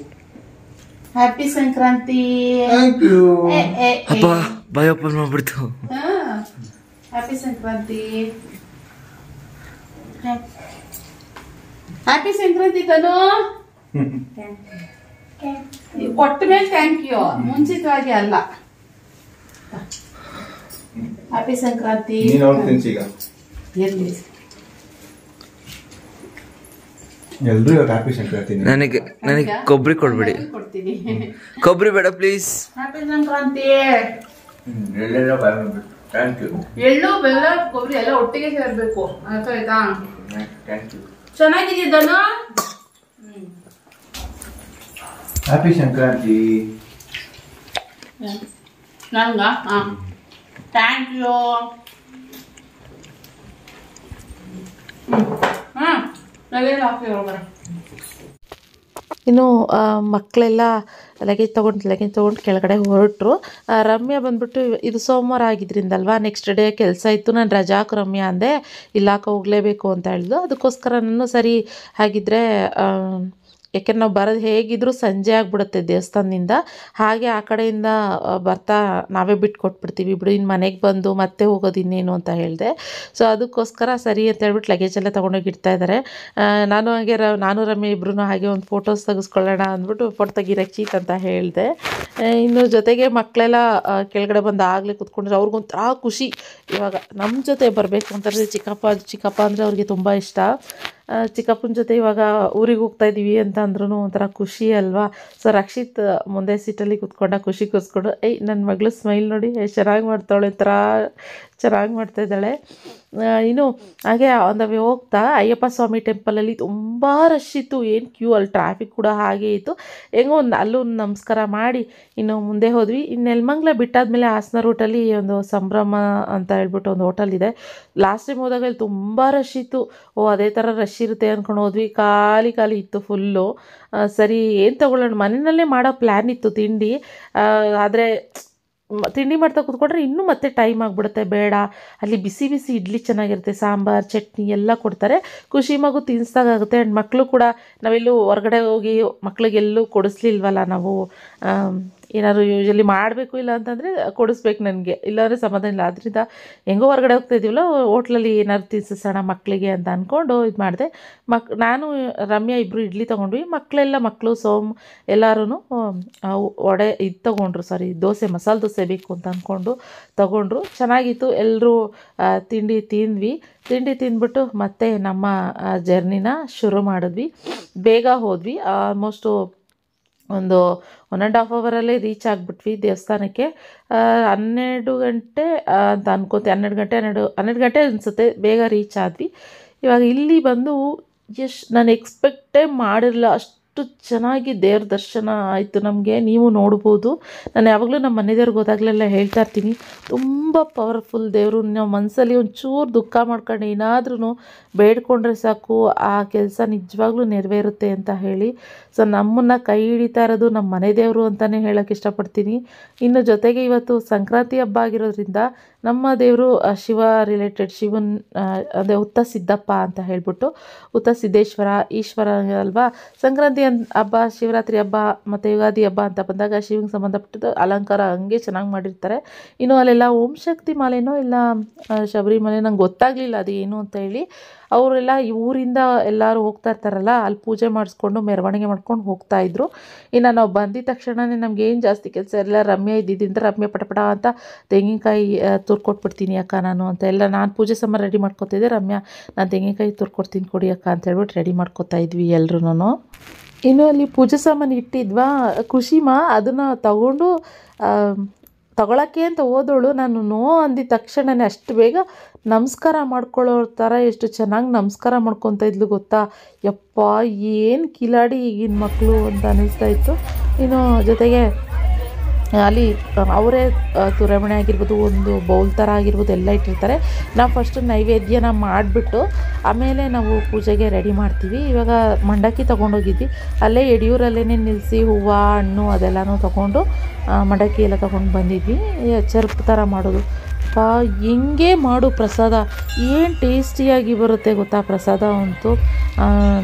ಹ್ಯಾಪಿ ಸಂಕ್ರಾಂತಿ. ಬಾಯ್ ಓಪನ್ ಮಾಡ್ಬಿಡ್ತು. ಹ್ಯಾಪಿ ಸಂಕ್ರಾಂತಿ. ಹ್ಯಾಪಿ ಸಂಕ್ರಾಂತಿ ಕನು. ಕೊಟ್ಟ ಮೇಲೆ ಥ್ಯಾಂಕ್ ಯು, ಮುಂಚಿತವಾಗಿ ಅಲ್ಲ. ಹ್ಯಾಪಿ ಸಂಕ್ರಾಂತಿ. ಇರಲಿ, ಎಲ್ರು ಹ್ಯಾಪಿ ಸಂಕ್ರಾಂತಿ. ನನಗೆ ಕೊಬ್ಬರಿ ಕೊಡ್ಬೇಡಿ, ಕೊಡ್ತೀನಿ. ಕೊಬ್ಬರಿ ಬೇಡ please. Happy Sankranti. Thank you. ಎಳ್ಳು ಬೆಲ್ಲ ಕೊಬ್ಬರಿ ಎಲ್ಲ ಒಟ್ಟಿಗೆ ಸೇರ್ಬೇಕು, ಆಯ್ತಾ? ಚೆನ್ನಾಗಿದ್ದೀದನು. ಹ್ಯಾಪಿ ಸಂಕ್ರಾಂತಿ. ನಂಗ ಥ್ಯಾಂಕ್ ಯು. ಇನ್ನು ಮಕ್ಕಳೆಲ್ಲ ಲಗೇಜ್ ತೊಗೊಂಡು ಕೆಳಗಡೆ ಹೊರಟರು. ರಮ್ಯಾ ಬಂದ್ಬಿಟ್ಟು ಇದು ಸೋಮವಾರ ಆಗಿದ್ರಿಂದಲ್ವಾ, ನೆಕ್ಸ್ಟ್ ಡೇ ಕೆಲಸ ಇತ್ತು, ನಾನು ರಜಾಕ್ ರಮ್ಯಾ ಅಂದೆ, ಇಲ್ಲಾಕ ಹೋಗಲೇಬೇಕು ಅಂತ ಹೇಳಿದ್ಲು. ಅದಕ್ಕೋಸ್ಕರ ನಾನು ಸರಿ ಹಾಗಿದ್ರೆ ಯಾಕೆಂದ್ರೆ ನಾವು ಬರೋದು ಹೇಗಿದ್ದರೂ ಸಂಜೆ ಆಗಿಬಿಡುತ್ತೆ ದೇವಸ್ಥಾನದಿಂದ. ಹಾಗೆ ಆ ಕಡೆಯಿಂದ ಬರ್ತಾ ನಾವೇ ಬಿಟ್ಟು ಕೊಟ್ಬಿಡ್ತೀವಿ, ಬಿಡು ಇನ್ನು ಮನೆಗೆ ಬಂದು ಮತ್ತೆ ಹೋಗೋದು ಇನ್ನೇನು ಅಂತ ಹೇಳಿದೆ. ಸೊ ಅದಕ್ಕೋಸ್ಕರ ಸರಿ ಅಂತ ಹೇಳ್ಬಿಟ್ಟು ಲಗೇಜ್ ಎಲ್ಲ ತೊಗೊಂಡೋಗಿ ಇಡ್ತಾ ಇದ್ದಾರೆ. ನಾನು ರಮ್ಯಾ ಇಬ್ಬರೂ ಹಾಗೆ ಒಂದು ಫೋಟೋಸ್ ತೆಗೆಸ್ಕೊಳ್ಳೋಣ ಅಂದ್ಬಿಟ್ಟು ಫೋಟೋ ತೆಗಿರಕ್ಕೆ ಅಂತ ಹೇಳಿದೆ. ಇನ್ನು ಜೊತೆಗೆ ಮಕ್ಕಳೆಲ್ಲ ಕೆಳಗಡೆ ಬಂದು ಆಗಲೇ ಕೂತ್ಕೊಂಡ್ರೆ ಅವ್ರಿಗೊಂಥರ ಖುಷಿ. ಇವಾಗ ನಮ್ಮ ಜೊತೆ ಬರಬೇಕು ಅಂತಂದರೆ ಚಿಕ್ಕಪ್ಪ ಅಂದರೆ ಅವ್ರಿಗೆ ತುಂಬ ಇಷ್ಟ. ಚಿಕ್ಕಪ್ಪನ ಜೊತೆ ಇವಾಗ ಊರಿಗೆ ಹೋಗ್ತಾ ಇದ್ದೀವಿ ಅಂತ ಅಂದ್ರೂ ಒಂಥರ ಖುಷಿ ಅಲ್ವಾ. ಸೊ ರಕ್ಷಿತ್ ಮುಂದೆ ಸೀಟಲ್ಲಿ ಕೂತ್ಕೊಂಡ, ಖುಷಿಗೋಸ್ಕೊಂಡು ನನ್ನ ಮಗಳು ಸ್ಮೈಲ್ ನೋಡಿ ಎಷ್ಟು ಚೆನ್ನಾಗಿ ಮಾಡ್ತಾಳೆ, ಒಂಥರ ಚೆನ್ನಾಗಿ ಮಾಡ್ತಾಯಿದ್ದಾಳೆ. ಇನ್ನು ಹಾಗೆ ಆನ್ ದ ವೇ ಹೋಗ್ತಾ ಅಯ್ಯಪ್ಪ ಸ್ವಾಮಿ ಟೆಂಪಲಲ್ಲಿ ತುಂಬ ರಶ್ ಇತ್ತು, ಏನು ಕ್ಯೂ, ಅಲ್ಲಿ ಟ್ರಾಫಿಕ್ ಕೂಡ ಹಾಗೆ ಇತ್ತು. ಹೆಂಗೋ ಅಲ್ಲೂ ನಮಸ್ಕಾರ ಮಾಡಿ ಇನ್ನು ಮುಂದೆ ಹೋದ್ವಿ. ಇನ್ನು ನೆಲಮಂಗಲ ಬಿಟ್ಟಾದ್ಮೇಲೆ ಹಾಸನ ರೂಟಲ್ಲಿ ಒಂದು ಸಂಭ್ರಮ ಅಂತ ಹೇಳ್ಬಿಟ್ಟು ಒಂದು ಹೋಟೆಲ್ ಇದೆ. ಲಾಸ್ಟ್ ಟೈಮ್ ಹೋದಾಗ ಇಲ್ಲಿ ತುಂಬ ರಶ್ ಇತ್ತು. ಅದೇ ಥರ ರಶ್ ಇರುತ್ತೆ ಅಂದ್ಕೊಂಡು ಹೋದ್ವಿ, ಖಾಲಿ ಇತ್ತು ಫುಲ್ಲು. ಸರಿ ಏನು ತೊಗೊಳ್ಳೋಣ, ಮನೆಯಲ್ಲೇ ಮಾಡೋ ಪ್ಲ್ಯಾನ್ ಇತ್ತು ತಿಂಡಿ. ಆದರೆ ತಿಂಡಿ ಮಾಡ್ತಾ ಕೂತ್ಕೊಂಡ್ರೆ ಇನ್ನೂ ಮತ್ತೆ ಟೈಮ್ ಆಗಿಬಿಡುತ್ತೆ, ಬೇಡ. ಅಲ್ಲಿ ಬಿಸಿ ಬಿಸಿ ಇಡ್ಲಿ ಚೆನ್ನಾಗಿರುತ್ತೆ, ಸಾಂಬಾರು ಚಟ್ನಿ ಎಲ್ಲ ಕೊಡ್ತಾರೆ, ಖುಷಿ ಮಗು ತಿನ್ನಿಸ್ದಾಗುತ್ತೆ. ಆ್ಯಂಡ್ ಮಕ್ಕಳು ಕೂಡ ನಾವೆಲ್ಲೂ ಹೊರಗಡೆ ಹೋಗಿ ಮಕ್ಳಿಗೆಲ್ಲೂ ಕೊಡಿಸ್ಲಿಲ್ವಲ್ಲ ನಾವು. ಏನಾದ್ರು ಯೂಶಲಿ ಮಾಡಬೇಕು ಇಲ್ಲ ಅಂತಂದರೆ ಕೊಡಿಸ್ಬೇಕು ನನಗೆ, ಇಲ್ಲಾಂದರೆ ಸಮಾಧಾನ ಇಲ್ಲ. ಆದ್ದರಿಂದ ಹೆಂಗೋ ಹೊರಗಡೆ ಹೋಗ್ತಾ ಇದ್ದೀವಲ್ಲ, ಹೋಟ್ಲಲ್ಲಿ ಏನಾದ್ರು ತಿನ್ನಿಸೋಣ ಮಕ್ಕಳಿಗೆ ಅಂತ ಅಂದ್ಕೊಂಡು ಇದು ಮಾಡಿದೆ. ನಾನು ರಮ್ಯಾ ಇಬ್ಬರು ಇಡ್ಲಿ ತೊಗೊಂಡ್ವಿ. ಮಕ್ಕಳು ಎಲ್ಲರೂ ವಡೆ ಇದು ತೊಗೊಂಡ್ರು, ದೋಸೆ, ಮಸಾಲೆ ದೋಸೆ ಬೇಕು ಅಂತ ಅಂದ್ಕೊಂಡು ತೊಗೊಂಡ್ರು. ಚೆನ್ನಾಗಿತ್ತು. ಎಲ್ಲರೂ ತಿಂಡಿ ತಿಂದ್ಬಿಟ್ಟು ಮತ್ತೆ ನಮ್ಮ ಜರ್ನಿನ ಶುರು ಮಾಡಿದ್ವಿ. ಬೇಗ ಹೋದ್ವಿ, ಆಲ್ಮೋಸ್ಟು ಒಂದು 1.5 ಅವರಲ್ಲೇ ರೀಚ್ ಆಗಿಬಿಟ್ವಿ ದೇವಸ್ಥಾನಕ್ಕೆ. 12 ಗಂಟೆ ಅಂತ ಅನ್ಕೋತೆ, 12 ಗಂಟೆ ಅನಿಸುತ್ತೆ, ಬೇಗ ರೀಚ್ ಆದ್ವಿ. ಇವಾಗ ಇಲ್ಲಿ ಬಂದು ನಾನು ಎಕ್ಸ್ಪೆಕ್ಟೇ ಮಾಡಿರಲಿಲ್ಲ, ಅಷ್ಟು ಚೆನ್ನಾಗಿ ದೇವ್ರ ದರ್ಶನ ಆಯಿತು ನಮಗೆ. ನೀವು ನೋಡ್ಬೋದು. ನಾನು ಯಾವಾಗಲೂ ನಮ್ಮ ಮನೆ ದೇವ್ರಿಗೆ ಹೋದಾಗಲೆಲ್ಲ ಹೇಳ್ತಾ ಇರ್ತೀನಿ, ತುಂಬ ಪವರ್ಫುಲ್ ದೇವರು. ನಾವು ಮನಸ್ಸಲ್ಲಿ ಒಂಚೂರು ದುಃಖ ಮಾಡ್ಕೊಂಡು ಏನಾದ್ರೂ ಬೇಡ್ಕೊಂಡ್ರೆ ಸಾಕು ಆ ಕೆಲಸ ನಿಜವಾಗ್ಲೂ ನೆರವೇರುತ್ತೆ ಅಂತ ಹೇಳಿ. ಸೊ ನಮ್ಮನ್ನು ಕೈ ಹಿಡಿತಾ ಇರೋದು ನಮ್ಮ ಮನೆ ದೇವರು ಅಂತಲೇ ಹೇಳೋಕ್ಕೆ ಇಷ್ಟಪಡ್ತೀನಿ. ಇನ್ನು ಜೊತೆಗೆ ಇವತ್ತು ಸಂಕ್ರಾಂತಿ ಹಬ್ಬ ಆಗಿರೋದ್ರಿಂದ ನಮ್ಮ ದೇವರು ಶಿವ ರಿಲೇಟೆಡ್, ಶಿವನ್ ಅದೇ ಹುತ್ತ ಸಿದ್ದಪ್ಪ ಅಂತ ಹೇಳ್ಬಿಟ್ಟು, ಹುತ್ತ ಸಿದ್ದೇಶ್ವರ ಈಶ್ವರ ಅಲ್ವಾ. ಸಂಕ್ರಾಂತಿ ಹಬ್ಬ, ಶಿವರಾತ್ರಿ ಹಬ್ಬ ಮತ್ತು ಯುಗಾದಿ ಹಬ್ಬ ಅಂತ ಬಂದಾಗ ಶಿವಂಗೆ ಸಂಬಂಧಪಟ್ಟಿದ್ದು ಅಲಂಕಾರ ಹಂಗೆ ಚೆನ್ನಾಗಿ ಮಾಡಿರ್ತಾರೆ. ಇನ್ನು ಅಲ್ಲೆಲ್ಲ ಓಂ ಶಕ್ತಿ ಮಾಲೆನೋ ಇಲ್ಲ ಶಬರಿಮಲೆ, ನಂಗೆ ಗೊತ್ತಾಗಲಿಲ್ಲ ಅದು ಏನು ಅಂತ ಹೇಳಿ. ಅವರೆಲ್ಲ ಈ ಊರಿಂದ ಎಲ್ಲರೂ ಹೋಗ್ತಾ ಇರ್ತಾರಲ್ಲ, ಅಲ್ಲಿ ಪೂಜೆ ಮಾಡಿಸ್ಕೊಂಡು ಮೆರವಣಿಗೆ ಮಾಡ್ಕೊಂಡು ಹೋಗ್ತಾಯಿದ್ರು. ಇನ್ನು ನಾವು ಬಂದಿದ್ದ ತಕ್ಷಣವೇ ನಮಗೇನು ಜಾಸ್ತಿ ಕೆಲಸ ಎಲ್ಲ, ರಮ್ಯ ಇದ್ದಿದ್ದರಿಂದ ರಮ್ಯ ಪಟಪಟ ಅಂತ ತೆಂಗಿನಕಾಯಿ ತುರ್ಕೊಟ್ಬಿಡ್ತೀನಿ ಅಕ್ಕ ನಾನು ಅಂತ ಎಲ್ಲ, ನಾನು ಪೂಜೆ ಸಾಮಾನು ರೆಡಿ ಮಾಡ್ಕೊತಿದ್ದೆ. ರಮ್ಯ, ನಾನು ತೆಂಗಿನಕಾಯಿ ತುರ್ಕೊಡ್ತೀನಿ ಕೊಡಿ ಅಕ್ಕ ಅಂತ ಹೇಳ್ಬಿಟ್ಟು ರೆಡಿ ಮಾಡ್ಕೊತಾ ಇದ್ವಿ ಎಲ್ರೂ. ಇನ್ನು ಅಲ್ಲಿ ಪೂಜೆ ಸಾಮಾನು ಇಟ್ಟಿದ್ವಾ ಖುಷಿಮಾ, ಅದನ್ನು ತಗೊಂಡು ತಗೊಳಕ್ಕೆ ಅಂತ ಹೋದವಳು, ನಾನು ನೋ ಅಂದಿದ ತಕ್ಷಣವೇ ಅಷ್ಟು ಬೇಗ ನಮಸ್ಕಾರ ಮಾಡ್ಕೊಳ್ಳೋ ಥರ ಎಷ್ಟು ಚೆನ್ನಾಗಿ ನಮಸ್ಕಾರ ಮಾಡ್ಕೊತಾ ಇದ್ಲು ಗೊತ್ತಾ. ಯಪ್ಪ, ಏನು ಕಿಲಾಡಿ ಈಗಿನ ಮಕ್ಕಳು ಅಂತ ಅನ್ನಿಸ್ತಾ ಇತ್ತು. ಇನ್ನು ಜೊತೆಗೆ ಅಲ್ಲಿ ಅವರೇ ತುರಮಣೆ ಆಗಿರ್ಬೋದು, ಒಂದು ಬೌಲ್ ಥರ ಆಗಿರ್ಬೋದು ಎಲ್ಲ ಇಟ್ಟಿರ್ತಾರೆ. ನಾವು ಫಸ್ಟು ನೈವೇದ್ಯನ ಮಾಡಿಬಿಟ್ಟು ಆಮೇಲೆ ನಾವು ಪೂಜೆಗೆ ರೆಡಿ ಮಾಡ್ತೀವಿ. ಇವಾಗ ಮಂಡಕ್ಕಿ ತೊಗೊಂಡೋಗಿದ್ವಿ, ಅಲ್ಲೇ ಯಡಿಯೂರಲ್ಲೇ ನಿಲ್ಲಿಸಿ ಹೂವು ಹಣ್ಣು ಅದೆಲ್ಲನೂ ತೊಗೊಂಡು ಮಂಡಕ್ಕಿ ಎಲ್ಲ ತೊಗೊಂಡು ಬಂದಿದ್ವಿ. ಚರ್ಪ್ ಥರ ಮಾಡೋದು ಹೆಂಗೆ ಮಾಡು ಪ್ರಸಾದ, ಏನು ಟೇಸ್ಟಿಯಾಗಿ ಬರುತ್ತೆ ಗೊತ್ತಾ ಪ್ರಸಾದ ಅಂತೂ.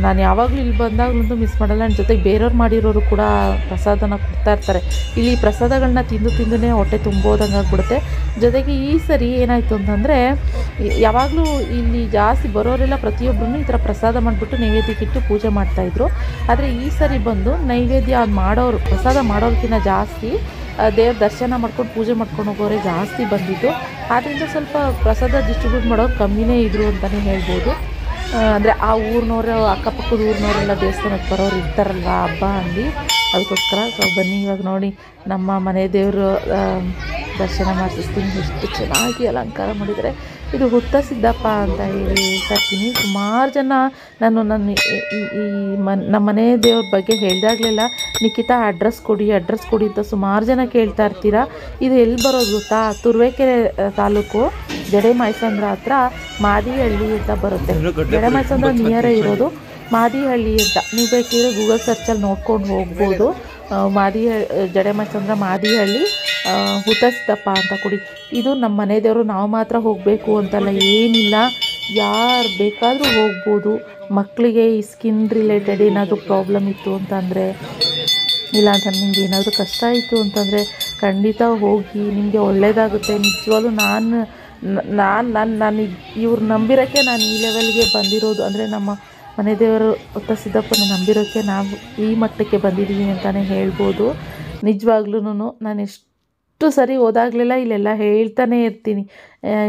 ನಾನು ಯಾವಾಗಲೂ ಇಲ್ಲಿ ಬಂದಾಗಲಂತೂ ಮಿಸ್ ಮಾಡಲ್ಲ. ನನ್ನ ಜೊತೆಗೆ ಬೇರೆಯವ್ರು ಮಾಡಿರೋರು ಕೂಡ ಪ್ರಸಾದನ ಕೊಡ್ತಾ ಇರ್ತಾರೆ. ಇಲ್ಲಿ ಪ್ರಸಾದಗಳನ್ನ ತಿಂದೇ ಹೊಟ್ಟೆ ತುಂಬೋದಂಗೆ ಆಗ್ಬಿಡುತ್ತೆ. ಜೊತೆಗೆ ಈ ಸರಿ ಏನಾಯಿತು ಅಂತಂದರೆ, ಯಾವಾಗಲೂ ಇಲ್ಲಿ ಜಾಸ್ತಿ ಬರೋರೆಲ್ಲ ಪ್ರತಿಯೊಬ್ಬರೂ ಈ ಥರ ಪ್ರಸಾದ ಮಾಡಿಬಿಟ್ಟು ನೈವೇದ್ಯಕ್ಕಿಟ್ಟು ಪೂಜೆ ಮಾಡ್ತಾಯಿದ್ರು. ಆದರೆ ಈ ಸರಿ ಬಂದು ನೈವೇದ್ಯ ಮಾಡೋರು, ಪ್ರಸಾದ ಮಾಡೋರ್ಕಿಂತ ಜಾಸ್ತಿ ದೇವ್ರ ದರ್ಶನ ಮಾಡ್ಕೊಂಡು ಪೂಜೆ ಮಾಡ್ಕೊಂಡು ಹೋಗೋರೆ ಜಾಸ್ತಿ ಬಂದಿದ್ದು. ಆದ್ದರಿಂದ ಸ್ವಲ್ಪ ಪ್ರಸಾದ ಡಿಸ್ಟ್ರಿಬ್ಯೂಟ್ ಮಾಡೋರು ಕಮ್ಮಿನೇ ಇದ್ದರು ಅಂತಲೇ ಹೇಳ್ಬೋದು. ಅಂದರೆ ಆ ಊರಿನವರು, ಅಕ್ಕಪಕ್ಕದ ಊರಿನವರೆಲ್ಲ ದೇವಸ್ಥಾನಕ್ಕೆ ಬರೋರು ಇರ್ತಾರಲ್ವ ಹಬ್ಬ ಅಂದು, ಅದಕ್ಕೋಸ್ಕರ. ಸೊ ಬನ್ನಿ ಇವಾಗ ನೋಡಿ ನಮ್ಮ ಮನೆ ದೇವರು ದರ್ಶನ ಮಾಡಿಸ್ತೀನಿ. ಎಷ್ಟು ಚೆನ್ನಾಗಿ ಅಲಂಕಾರ ಮಾಡಿದರೆ. ಇದು ಹುತ್ತ ಸಿದ್ದಪ್ಪ ಅಂತ ಹೇಳಿ ಹೇಳ್ತಾಯಿರ್ತೀನಿ. ಸುಮಾರು ಜನ ನನ್ನ ನಮ್ಮ ಮನೆ ದೇವ್ರ ಬಗ್ಗೆ ಹೇಳಿದಾಗಲೆಲ್ಲ ನಿಖಿತಾ ಅಡ್ರೆಸ್ ಕೊಡಿ ಅಂತ ಸುಮಾರು ಜನ ಕೇಳ್ತಾ ಇರ್ತೀರ. ಇದು ಎಲ್ಲಿ ಬರೋದು ಗೊತ್ತಾ, ತುರುವೇಕೆರೆ ತಾಲೂಕು ಜಡೆ ಮೈಸಂದ್ರ ಹತ್ರ ಮಾದಿಹಳ್ಳಿ ಅಂತ ಬರುತ್ತೆ. ಜಡೆ ಮೈಸಂದ್ರ ನಿಯರೇ ಇರೋದು ಮಾದಿಹಳ್ಳಿ ಅಂತ. ನೀವು ಬೇಕಿದ್ರೆ ಗೂಗಲ್ ಸರ್ಚಲ್ಲಿ ನೋಡ್ಕೊಂಡು ಹೋಗ್ಬೋದು. ಜಡೆ ಮೈಸಂದ್ರ ಮಾದಿಹಳ್ಳಿ ಹುತ್ತ ಸಿದ್ದಪ್ಪ ಅಂತ ಕೊಡಿ. ಇದು ನಮ್ಮ ಮನೆ ದೇವರು, ನಾವು ಮಾತ್ರ ಹೋಗಬೇಕು ಅಂತಲ್ಲ, ಏನಿಲ್ಲ, ಯಾರು ಬೇಕಾದರೂ ಹೋಗ್ಬೋದು. ಮಕ್ಕಳಿಗೆ ಈ ಸ್ಕಿನ್ ರಿಲೇಟೆಡ್ ಏನಾದರೂ ಪ್ರಾಬ್ಲಮ್ ಇತ್ತು ಅಂತಂದರೆ, ಇಲ್ಲ ಅಂತ ನಿಮಗೆ ಏನಾದರೂ ಕಷ್ಟ ಇತ್ತು ಅಂತಂದರೆ ಖಂಡಿತ ಹೋಗಿ, ನಿಮಗೆ ಒಳ್ಳೆಯದಾಗುತ್ತೆ. ನಿಜವಾಗ್ಲೂ ನಾನು ಇವ್ರು ನಂಬಿರೋಕ್ಕೆ ನಾನು ಈ ಲೆವೆಲ್ಗೆ ಬಂದಿರೋದು. ಅಂದರೆ ನಮ್ಮ ಮನೆ ದೇವರು ಹುತ್ತ ಸಿದ್ದಪ್ಪನ ನಂಬಿರೋಕ್ಕೆ ನಾವು ಈ ಮಟ್ಟಕ್ಕೆ ಬಂದಿದ್ದೀವಿ ಅಂತಲೇ ಹೇಳ್ಬೋದು. ನಿಜವಾಗ್ಲೂ ನಾನು ಎಷ್ಟು ಸರಿ ಹೋದಾಗಲೆಲ್ಲ ಇಲ್ಲೆಲ್ಲ ಹೇಳ್ತಾನೆ ಇರ್ತೀನಿ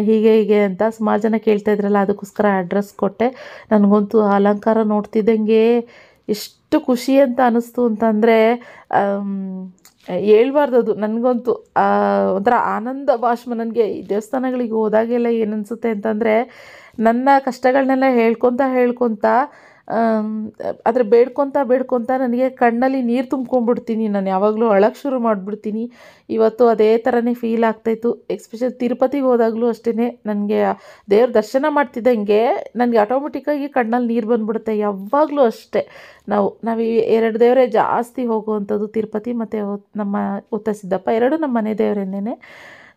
ಹೀಗೆ ಅಂತ. ಸುಮಾರು ಜನ ಕೇಳ್ತಾ ಇದ್ರಲ್ಲ, ಅದಕ್ಕೋಸ್ಕರ ಅಡ್ರೆಸ್ ಕೊಟ್ಟೆ. ನನಗಂತೂ ಅಲಂಕಾರ ನೋಡ್ತಿದ್ದಂಗೆ ಎಷ್ಟು ಖುಷಿ ಅಂತ ಅನ್ನಿಸ್ತು ಅಂತಂದರೆ ಹೇಳ್ಬಾರ್ದು. ಅದು ನನಗಂತೂ ಒಂಥರ ಆನಂದ ಭಾಷ್ಮ. ನನಗೆ ಈ ದೇವಸ್ಥಾನಗಳಿಗೆ ಹೋದಾಗೆಲ್ಲ ಏನು ಅನಿಸುತ್ತೆ ಅಂತಂದರೆ, ನನ್ನ ಕಷ್ಟಗಳನ್ನೆಲ್ಲ ಹೇಳ್ಕೊತ ಆದರೆ ಬೇಡ್ಕೊತ ನನಗೆ ಕಣ್ಣಲ್ಲಿ ನೀರು ತುಂಬ್ಕೊಂಡ್ಬಿಡ್ತೀನಿ. ನಾನು ಯಾವಾಗಲೂ ಅಳಕ್ಕೆ ಶುರು ಮಾಡಿಬಿಡ್ತೀನಿ. ಇವತ್ತು ಅದೇ ಥರನೇ ಫೀಲ್ ಆಗ್ತಾಯಿತ್ತು. ಎಸ್ಪೆಷಲಿ ತಿರುಪತಿಗೆ ಹೋದಾಗಲೂ ಅಷ್ಟೇ, ನನಗೆ ದೇವ್ರ ದರ್ಶನ ಮಾಡ್ತಿದ್ದಂಗೆ ನನಗೆ ಆಟೋಮೆಟಿಕ್ಕಾಗಿ ಕಣ್ಣಲ್ಲಿ ನೀರು ಬಂದುಬಿಡುತ್ತೆ. ಯಾವಾಗಲೂ ಅಷ್ಟೇ. ನಾವು ಈ ಎರಡು ದೇವರೇ ಜಾಸ್ತಿ ಹೋಗುವಂಥದ್ದು, ತಿರುಪತಿ ಮತ್ತು ನಮ್ಮ ಹುತ್ತ ಸಿದ್ದಪ್ಪ, ಎರಡೂ ನಮ್ಮ ಮನೆ ದೇವರೇನೇ.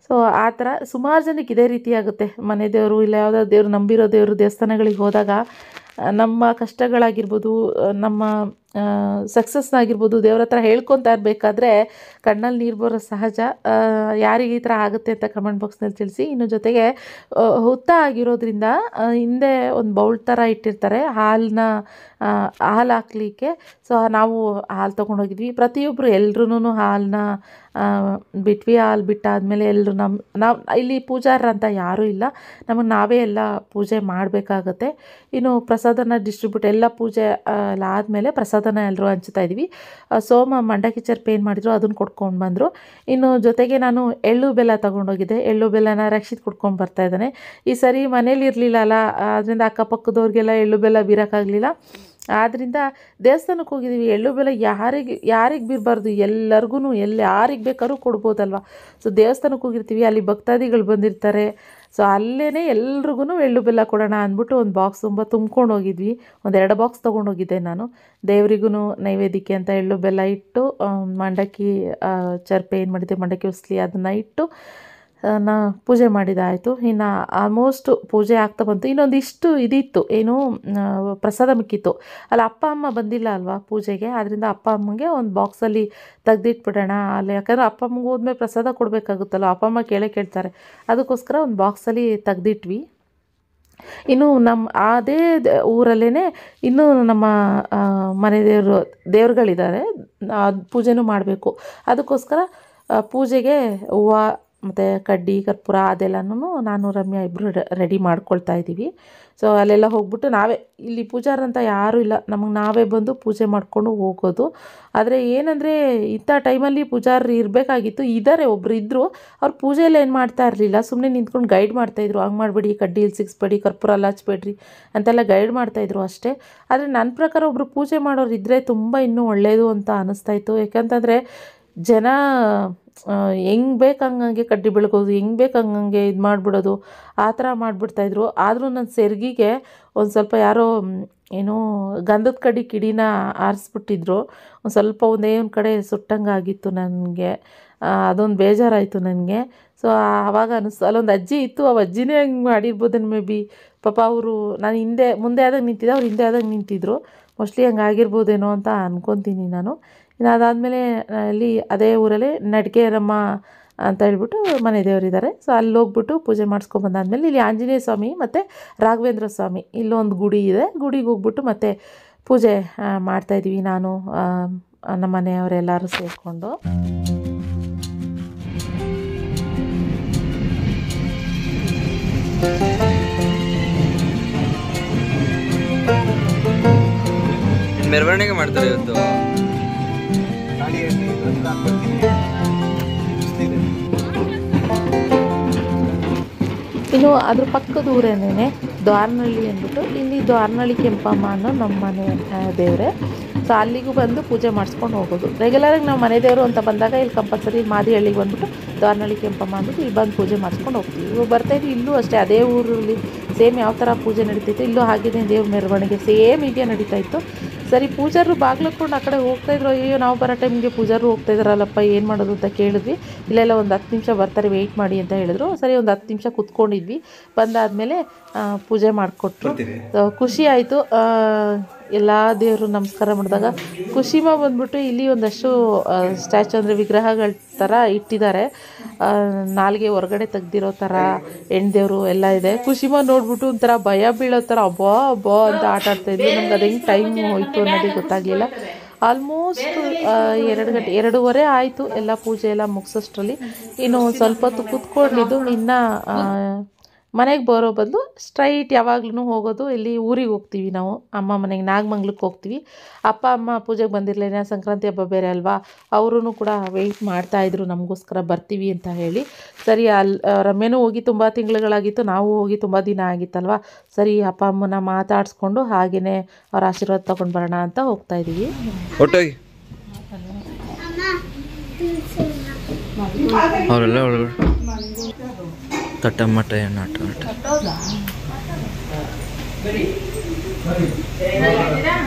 ಸೊ ಆ ಥರ ಸುಮಾರು ಜನಕ್ಕೆ ಇದೇ ರೀತಿ ಆಗುತ್ತೆ. ಮನೆ ದೇವರು ಇಲ್ಲ ಯಾವುದೋ ದೇವರು ನಂಬಿರೋ ದೇವರು ದೇವಸ್ಥಾನಗಳಿಗೆ ಹೋದಾಗ ನಮ್ಮ ಕಷ್ಟಗಳಾಗಿರ್ಬೋದು, ನಮ್ಮ ಸಕ್ಸಸ್ನಾಗಿರ್ಬೋದು ದೇವ್ರ ಹತ್ರ ಹೇಳ್ಕೊತಾ ಇರಬೇಕಾದ್ರೆ ಕಣ್ಣಲ್ಲಿ ನೀರು ಬರೋ ಸಹಜ. ಯಾರಿಗೆ ಈ ಥರ ಆಗುತ್ತೆ ಅಂತ ಕಮೆಂಟ್ ಬಾಕ್ಸ್ನಲ್ಲಿ ತಿಳಿಸಿ. ಇನ್ನು ಜೊತೆಗೆ ಹುತ್ತ ಆಗಿರೋದ್ರಿಂದ ಹಿಂದೆ ಒಂದು ಬೌಲ್ ಥರ ಇಟ್ಟಿರ್ತಾರೆ ಹಾಲು ಹಾಕಲಿಕ್ಕೆ. ಸೊ ನಾವು ಹಾಲು ತೊಗೊಂಡೋಗಿದ್ವಿ. ಪ್ರತಿಯೊಬ್ಬರು ಎಲ್ರೂ ಹಾಲನ್ನ ಬಿಟ್ವಿ. ಹಾಲು ಬಿಟ್ಟಾದಮೇಲೆ ಎಲ್ಲರೂ ನಾವು ಇಲ್ಲಿ ಪೂಜಾರ ಅಂತ ಯಾರೂ ಇಲ್ಲ, ನಮಗೆ ನಾವೇ ಎಲ್ಲ ಪೂಜೆ ಮಾಡಬೇಕಾಗತ್ತೆ. ಇನ್ನು ಪ್ರಸಾದನ ಡಿಸ್ಟ್ರಿಬ್ಯೂಟ್ ಎಲ್ಲ ಪೂಜೆ ಎಲ್ಲ ಆದಮೇಲೆ ಪ್ರಸಾದನ ಎಲ್ಲರೂ ಹಂಚ್ತಾ ಇದ್ವಿ. ಸೋಮ ಮಂಡಕ್ಕಿ ಚರ್ಪ್ ಏನು ಮಾಡಿದ್ರು ಅದನ್ನು ಕೊಡ್ಕೊಂಡು ಬಂದರು. ಇನ್ನು ಜೊತೆಗೆ ನಾನು ಎಳ್ಳು ಬೆಲ್ಲ ತೊಗೊಂಡೋಗಿದ್ದೆ. ಎಳ್ಳು ಬೆಲ್ಲನ ರಕ್ಷಿತ್ ಕೊಡ್ಕೊಂಡು ಬರ್ತಾಯಿದ್ದಾನೆ. ಈ ಸರಿ ಮನೇಲಿ ಇರಲಿಲ್ಲ ಅಲ್ಲ, ಅದರಿಂದ ಅಕ್ಕಪಕ್ಕದವ್ರಿಗೆಲ್ಲ ಎಳ್ಳು ಬೆಲ್ಲ ಬೀರೋಕ್ಕಾಗಲಿಲ್ಲ. ಆದ್ದರಿಂದ ದೇವಸ್ಥಾನಕ್ಕೆ ಹೋಗಿದ್ದೀವಿ. ಎಳ್ಳು ಬೆಲ್ಲ ಯಾರಿಗೆ ಬೀರಬಾರ್ದು, ಎಲ್ಲರಿಗೂ ಯಾರಿಗೆ ಬೇಕಾದ್ರೂ ಕೊಡ್ಬೋದಲ್ವ. ಸೊ ದೇವಸ್ಥಾನಕ್ಕೆ ಹೋಗಿರ್ತೀವಿ, ಅಲ್ಲಿ ಭಕ್ತಾದಿಗಳು ಬಂದಿರ್ತಾರೆ. ಸೊ ಅಲ್ಲೇ ಎಲ್ರಿಗೂ ಎಳ್ಳು ಬೆಲ್ಲ ಕೊಡೋಣ ಅಂದ್ಬಿಟ್ಟು ಒಂದು ಬಾಕ್ಸ್ ತುಂಬ ತುಂಬ್ಕೊಂಡು ಹೋಗಿದ್ವಿ. 2 ಬಾಕ್ಸ್ ತೊಗೊಂಡೋಗಿದ್ದೆ ನಾನು. ದೇವರಿಗೂ ನೈವೇದ್ಯಕ್ಕೆ ಅಂತ ಎಳ್ಳು ಬೆಲ್ಲ ಇಟ್ಟು, ಮಂಡಕ್ಕಿ ಚರ್ಪೆ ಏನು ಮಾಡಿದ್ದೆ, ಮಂಡಕ್ಕಿ ಉಸ್ಲಿ ಅದನ್ನು ಇಟ್ಟು ಪೂಜೆ ಮಾಡಿದಾಯಿತು. ಇನ್ನು ಆಲ್ಮೋಸ್ಟ್ ಪೂಜೆ ಆಗ್ತಾ ಬಂತು. ಇನ್ನೊಂದಿಷ್ಟು ಇದಿತ್ತು, ಏನು ಪ್ರಸಾದ ಮಿಕ್ಕಿತ್ತು. ಅಲ್ಲಿ ಅಪ್ಪ ಅಮ್ಮ ಬಂದಿಲ್ಲ ಅಲ್ವಾ ಪೂಜೆಗೆ, ಆದ್ದರಿಂದ ಅಪ್ಪ ಅಮ್ಮಗೆ ಒಂದು ಬಾಕ್ಸಲ್ಲಿ ತೆಗ್ದಿಟ್ಬಿಡೋಣ ಅಲ್ಲಿ. ಯಾಕಂದರೆ ಅಪ್ಪ ಅಮ್ಮಗೆ ಹೋದ್ಮೇಲೆ ಪ್ರಸಾದ ಕೊಡಬೇಕಾಗುತ್ತಲ್ಲ, ಅಪ್ಪ ಅಮ್ಮ ಕೇಳ್ತಾರೆ. ಅದಕ್ಕೋಸ್ಕರ ಒಂದು ಬಾಕ್ಸಲ್ಲಿ ತೆಗ್ದಿಟ್ವಿ. ಇನ್ನು ನಮ್ಮ ಅದೇ ಊರಲ್ಲೇ ಇನ್ನೂ ನಮ್ಮ ಮನೆ ದೇವ್ರುಗಳಿದ್ದಾರೆ, ಪೂಜೆನೂ ಮಾಡಬೇಕು. ಅದಕ್ಕೋಸ್ಕರ ಪೂಜೆಗೆ ಹೂವು ಮತ್ತು ಕಡ್ಡಿ ಕರ್ಪೂರ ಅದೆಲ್ಲನೂ ನಾನು ರಮ್ಯಾ ಇಬ್ಬರು ರೆಡಿ ಮಾಡ್ಕೊಳ್ತಾ ಇದ್ದೀವಿ. ಸೊ ಅಲ್ಲೆಲ್ಲ ಹೋಗ್ಬಿಟ್ಟು ನಾವೇ, ಇಲ್ಲಿ ಪೂಜಾರಂತ ಯಾರೂ ಇಲ್ಲ, ನಮಗೆ ನಾವೇ ಬಂದು ಪೂಜೆ ಮಾಡಿಕೊಂಡು ಹೋಗೋದು. ಆದರೆ ಏನಂದರೆ ಇಂಥ ಟೈಮಲ್ಲಿ ಪೂಜಾರಿ ಇರಬೇಕಾಗಿತ್ತು, ಒಬ್ಬರು ಇದ್ದರು. ಅವ್ರು ಪೂಜೆಯಲ್ಲಿ ಏನು ಮಾಡ್ತಾ ಇರಲಿಲ್ಲ, ಸುಮ್ಮನೆ ನಿಂತ್ಕೊಂಡು ಗೈಡ್ ಮಾಡ್ತಾಯಿದ್ರು. ಹಂಗೆ ಮಾಡಬೇಡಿ, ಕಡ್ಡಿ ಇಲ್ಲಿ ಸಿಗಿಸ್ಬೇಡಿ, ಕರ್ಪೂರ ಎಲ್ಲ ಹಚ್ಬೇಡ್ರಿ ಅಂತೆಲ್ಲ ಗೈಡ್ ಮಾಡ್ತಾಯಿದ್ರು ಅಷ್ಟೇ. ಆದರೆ ನನ್ನ ಪ್ರಕಾರ ಒಬ್ಬರು ಪೂಜೆ ಮಾಡೋರು ಇದ್ದರೆ ತುಂಬ ಇನ್ನೂ ಒಳ್ಳೆಯದು ಅಂತ ಅನ್ನಿಸ್ತಾಯಿತ್ತು. ಯಾಕಂತಂದರೆ ಜನ ಹೆಂಗೆ ಬೇಕು ಹಂಗಂಗೆ ಕಡ್ಡಿ ಬೆಳಗೋದು, ಹೆಂಗೆ ಬೇಕು ಹಂಗಂಗೆ ಇದು ಮಾಡಿಬಿಡೋದು, ಆ ಥರ ಮಾಡಿಬಿಡ್ತಾಯಿದ್ರು. ಆದರೂ ನನ್ನ ಸೆರ್ಗಿಗೆ ಒಂದು ಸ್ವಲ್ಪ ಯಾರೋ ಏನೋ ಗಂಧದ ಕಡ್ಡಿ ಕಿಡಿನ ಆರಿಸ್ಬಿಟ್ಟಿದ್ರು. ಒಂದು ಸ್ವಲ್ಪ ಒಂದೇ ಒಂದು ಕಡೆ ಸುಟ್ಟಂಗಾಗಿತ್ತು ನನಗೆ. ಅದೊಂದು ಬೇಜಾರಾಯಿತು ನನಗೆ. ಸೊ ಆವಾಗ ಅನ್ನಿಸ್ತು, ಅಲ್ಲೊಂದು ಅಜ್ಜಿ ಇತ್ತು, ಆ ಅಜ್ಜಿನೇ ಹಂಗೆ ಮಾಡಿರ್ಬೋದೇನು ಮೇ ಬಿ. ಪಾಪ ಅವರು ನಾನು ಮುಂದೆ ಆದಾಗ ನಿಂತಿದ್ದೆ, ಅವ್ರು ಹಿಂದೆ ಆದಾಗ ನಿಂತಿದ್ರು. ಮೋಸ್ಟ್ಲಿ ಹಂಗೆ ಆಗಿರ್ಬೋದೇನೋ ಅಂತ ಅಂದ್ಕೊತೀನಿ ನಾನು. ಇನ್ನು ಅದಾದಮೇಲೆ ಅಲ್ಲಿ ಅದೇ ಊರಲ್ಲೇ ನಡಿಗೆರಮ್ಮ ಅಂತ ಹೇಳ್ಬಿಟ್ಟು ಮನೆ ದೇವರಿದ್ದಾರೆ. ಸೊ ಅಲ್ಲಿ ಹೋಗ್ಬಿಟ್ಟು ಪೂಜೆ ಮಾಡಿಸ್ಕೊಂಬಂದಾದ್ಮೇಲೆ ಇಲ್ಲಿ ಆಂಜನೇಯ ಸ್ವಾಮಿ ಮತ್ತು ರಾಘವೇಂದ್ರ ಸ್ವಾಮಿ ಇಲ್ಲೊಂದು ಗುಡಿ ಇದೆ, ಗುಡಿಗೆ ಹೋಗ್ಬಿಟ್ಟು ಮತ್ತೆ ಪೂಜೆ ಮಾಡ್ತಾಯಿದ್ವಿ ನಾನು ನಮ್ಮ ಮನೆಯವರೆಲ್ಲರೂ ಸೇರಿಕೊಂಡು. ಮೆರವಣಿಗೆ ಮಾಡ್ತಾರೆ ಇವತ್ತು. ಇನ್ನು ಅದ್ರ ಪಕ್ಕದ ಊರೇನೇ ದ್ವಾರನಹಳ್ಳಿ ಅಂದ್ಬಿಟ್ಟು, ಇಲ್ಲಿ ದ್ವಾರನಹಳ್ಳಿ ಕೆಂಪಮ್ಮ ಅನ್ನೋ ನಮ್ಮ ಮನೆ ದೇವರೇ. ಸೊ ಅಲ್ಲಿಗೂ ಬಂದು ಪೂಜೆ ಮಾಡಿಸ್ಕೊಂಡು ಹೋಗೋದು. ರೆಗ್ಯುಲರಾಗಿ ನಾವು ಮನೆ ದೇವರು ಅಂತ ಬಂದಾಗ ಇಲ್ಲಿ ಕಂಪಲ್ಸರಿ ಮಾದಿಹಳ್ಳಿಗೆ ಬಂದುಬಿಟ್ಟು ದ್ವಾರನಹಳ್ಳಿ ಕೆಂಪಮ್ಮ ಅಂದ್ಬಿಟ್ಟು ಇಲ್ಲಿ ಬಂದು ಪೂಜೆ ಮಾಡಿಸ್ಕೊಂಡು ಹೋಗ್ತೀವಿ. ಇವಾಗ ಬರ್ತಾಯಿದ್ವಿ, ಇಲ್ಲೂ ಅಷ್ಟೇ ಅದೇ ಊರಲ್ಲಿ ಸೇಮ್ ಯಾವ ಥರ ಪೂಜೆ ನಡೀತೈತೆ ಇಲ್ಲೂ ಹಾಗೇ ದೇವ್ರ ಮೆರವಣಿಗೆ ಸೇಮ್ ಹೀಗೆ ನಡೀತಾಯಿತ್ತು. ಸರಿ ಪೂಜಾರು ಬಾಗ್ಲಕ್ಕೊಂಡು ಆ ಕಡೆ ಹೋಗ್ತಾಯಿದ್ರು. ಅಯ್ಯೋ ನಾವು ಬರೋ ಟೈಮ್ಗೆ ಪೂಜಾರು ಹೋಗ್ತಾಯಿದ್ರಲ್ಲಪ್ಪ, ಏನು ಮಾಡೋದು ಅಂತ ಕೇಳಿದ್ವಿ. ಇಲ್ಲೆಲ್ಲ ಒಂದು 10 ನಿಮಿಷ ಬರ್ತಾರೆ, ವೆಯ್ಟ್ ಮಾಡಿ ಅಂತ ಹೇಳಿದ್ರು. ಸರಿ ಒಂದು 10 ನಿಮಿಷ ಕೂತ್ಕೊಂಡಿದ್ವಿ. ಬಂದಾದಮೇಲೆ ಪೂಜೆ ಮಾಡಿಕೊಟ್ರು. ಖುಷಿ ಆಯಿತು. ಎಲ್ಲ ದೇವರು ನಮಸ್ಕಾರ ಮಾಡಿದಾಗ ಖುಷಿಮ ಬಂದ್ಬಿಟ್ಟು ಇಲ್ಲಿ ಒಂದಷ್ಟು ಸ್ಟ್ಯಾಚು ಅಂದರೆ ವಿಗ್ರಹಗಳ ಥರ ಇಟ್ಟಿದ್ದಾರೆ. ನಾಲ್ಗೆ ಹೊರಗಡೆ ತೆಗ್ದಿರೋ ಥರ ಹೆಣ್ದೇವರು ಎಲ್ಲ ಇದೆ. ಖುಷಿಮ ನೋಡ್ಬಿಟ್ಟು ಒಂಥರ ಭಯ ಬೀಳೋ ಥರ ಅಬ್ಬಾ ಅಂತ ಆಟ ಆಡ್ತಾಯಿದ್ವಿ. ನಮ್ಗೆ ಅದು ಹೆಂಗೆ ಟೈಮ್ ಹೋಯಿತು ಅನ್ನೋದೇ ಗೊತ್ತಾಗಲಿಲ್ಲ. ಆಲ್ಮೋಸ್ಟ್ 2 ಗಂಟೆ 2:15 ಆಯಿತು ಎಲ್ಲ ಪೂಜೆ ಎಲ್ಲ ಮುಗಿಸೋಷ್ಟರಲ್ಲಿ. ಇನ್ನು ಒಂದು ಸ್ವಲ್ಪ ಹೊತ್ತು ಕೂತ್ಕೊಂಡಿದ್ದು ಇನ್ನು ಮನೆಗೆ ಬರೋ ಬದಲು ಸ್ಟ್ರೈಟ್ ಯಾವಾಗ್ಲೂ ಹೋಗೋದು ಇಲ್ಲಿ ಊರಿಗೆ ಹೋಗ್ತೀವಿ ನಾವು, ಅಮ್ಮ ಮನೆಗೆ ನಾಗಮಂಗ್ಲಕ್ಕೆ ಹೋಗ್ತೀವಿ. ಅಪ್ಪ ಅಮ್ಮ ಪೂಜೆಗೆ ಬಂದಿರಲಿಲ್ಲ, ಸಂಕ್ರಾಂತಿ ಹಬ್ಬ ಬೇರೆ ಅಲ್ವಾ, ಅವರೂ ಕೂಡ ವೆಯ್ಟ್ ಮಾಡ್ತಾಯಿದ್ರು ನಮಗೋಸ್ಕರ ಬರ್ತೀವಿ ಅಂತ ಹೇಳಿ. ಸರಿ ಅಲ್ಲಿ ರಮ್ಯನೂ ಹೋಗಿ ತುಂಬ ತಿಂಗಳುಗಳಾಗಿತ್ತು, ನಾವು ಹೋಗಿ ತುಂಬ ದಿನ ಆಗಿತ್ತಲ್ವ. ಸರಿ ಅಪ್ಪ ಅಮ್ಮನ ಮಾತಾಡಿಸ್ಕೊಂಡು ಹಾಗೆಯೇ ಅವ್ರ ಆಶೀರ್ವಾದ ತೊಗೊಂಡು ಬರೋಣ ಅಂತ ಹೋಗ್ತಾಯಿದ್ದೀವಿ. ಒಟ್ಟೋಗಿ ಅವರೆಲ್ಲ ಒಳಗಡೆ ತಟ್ಟಮಟ ಏನಾಟ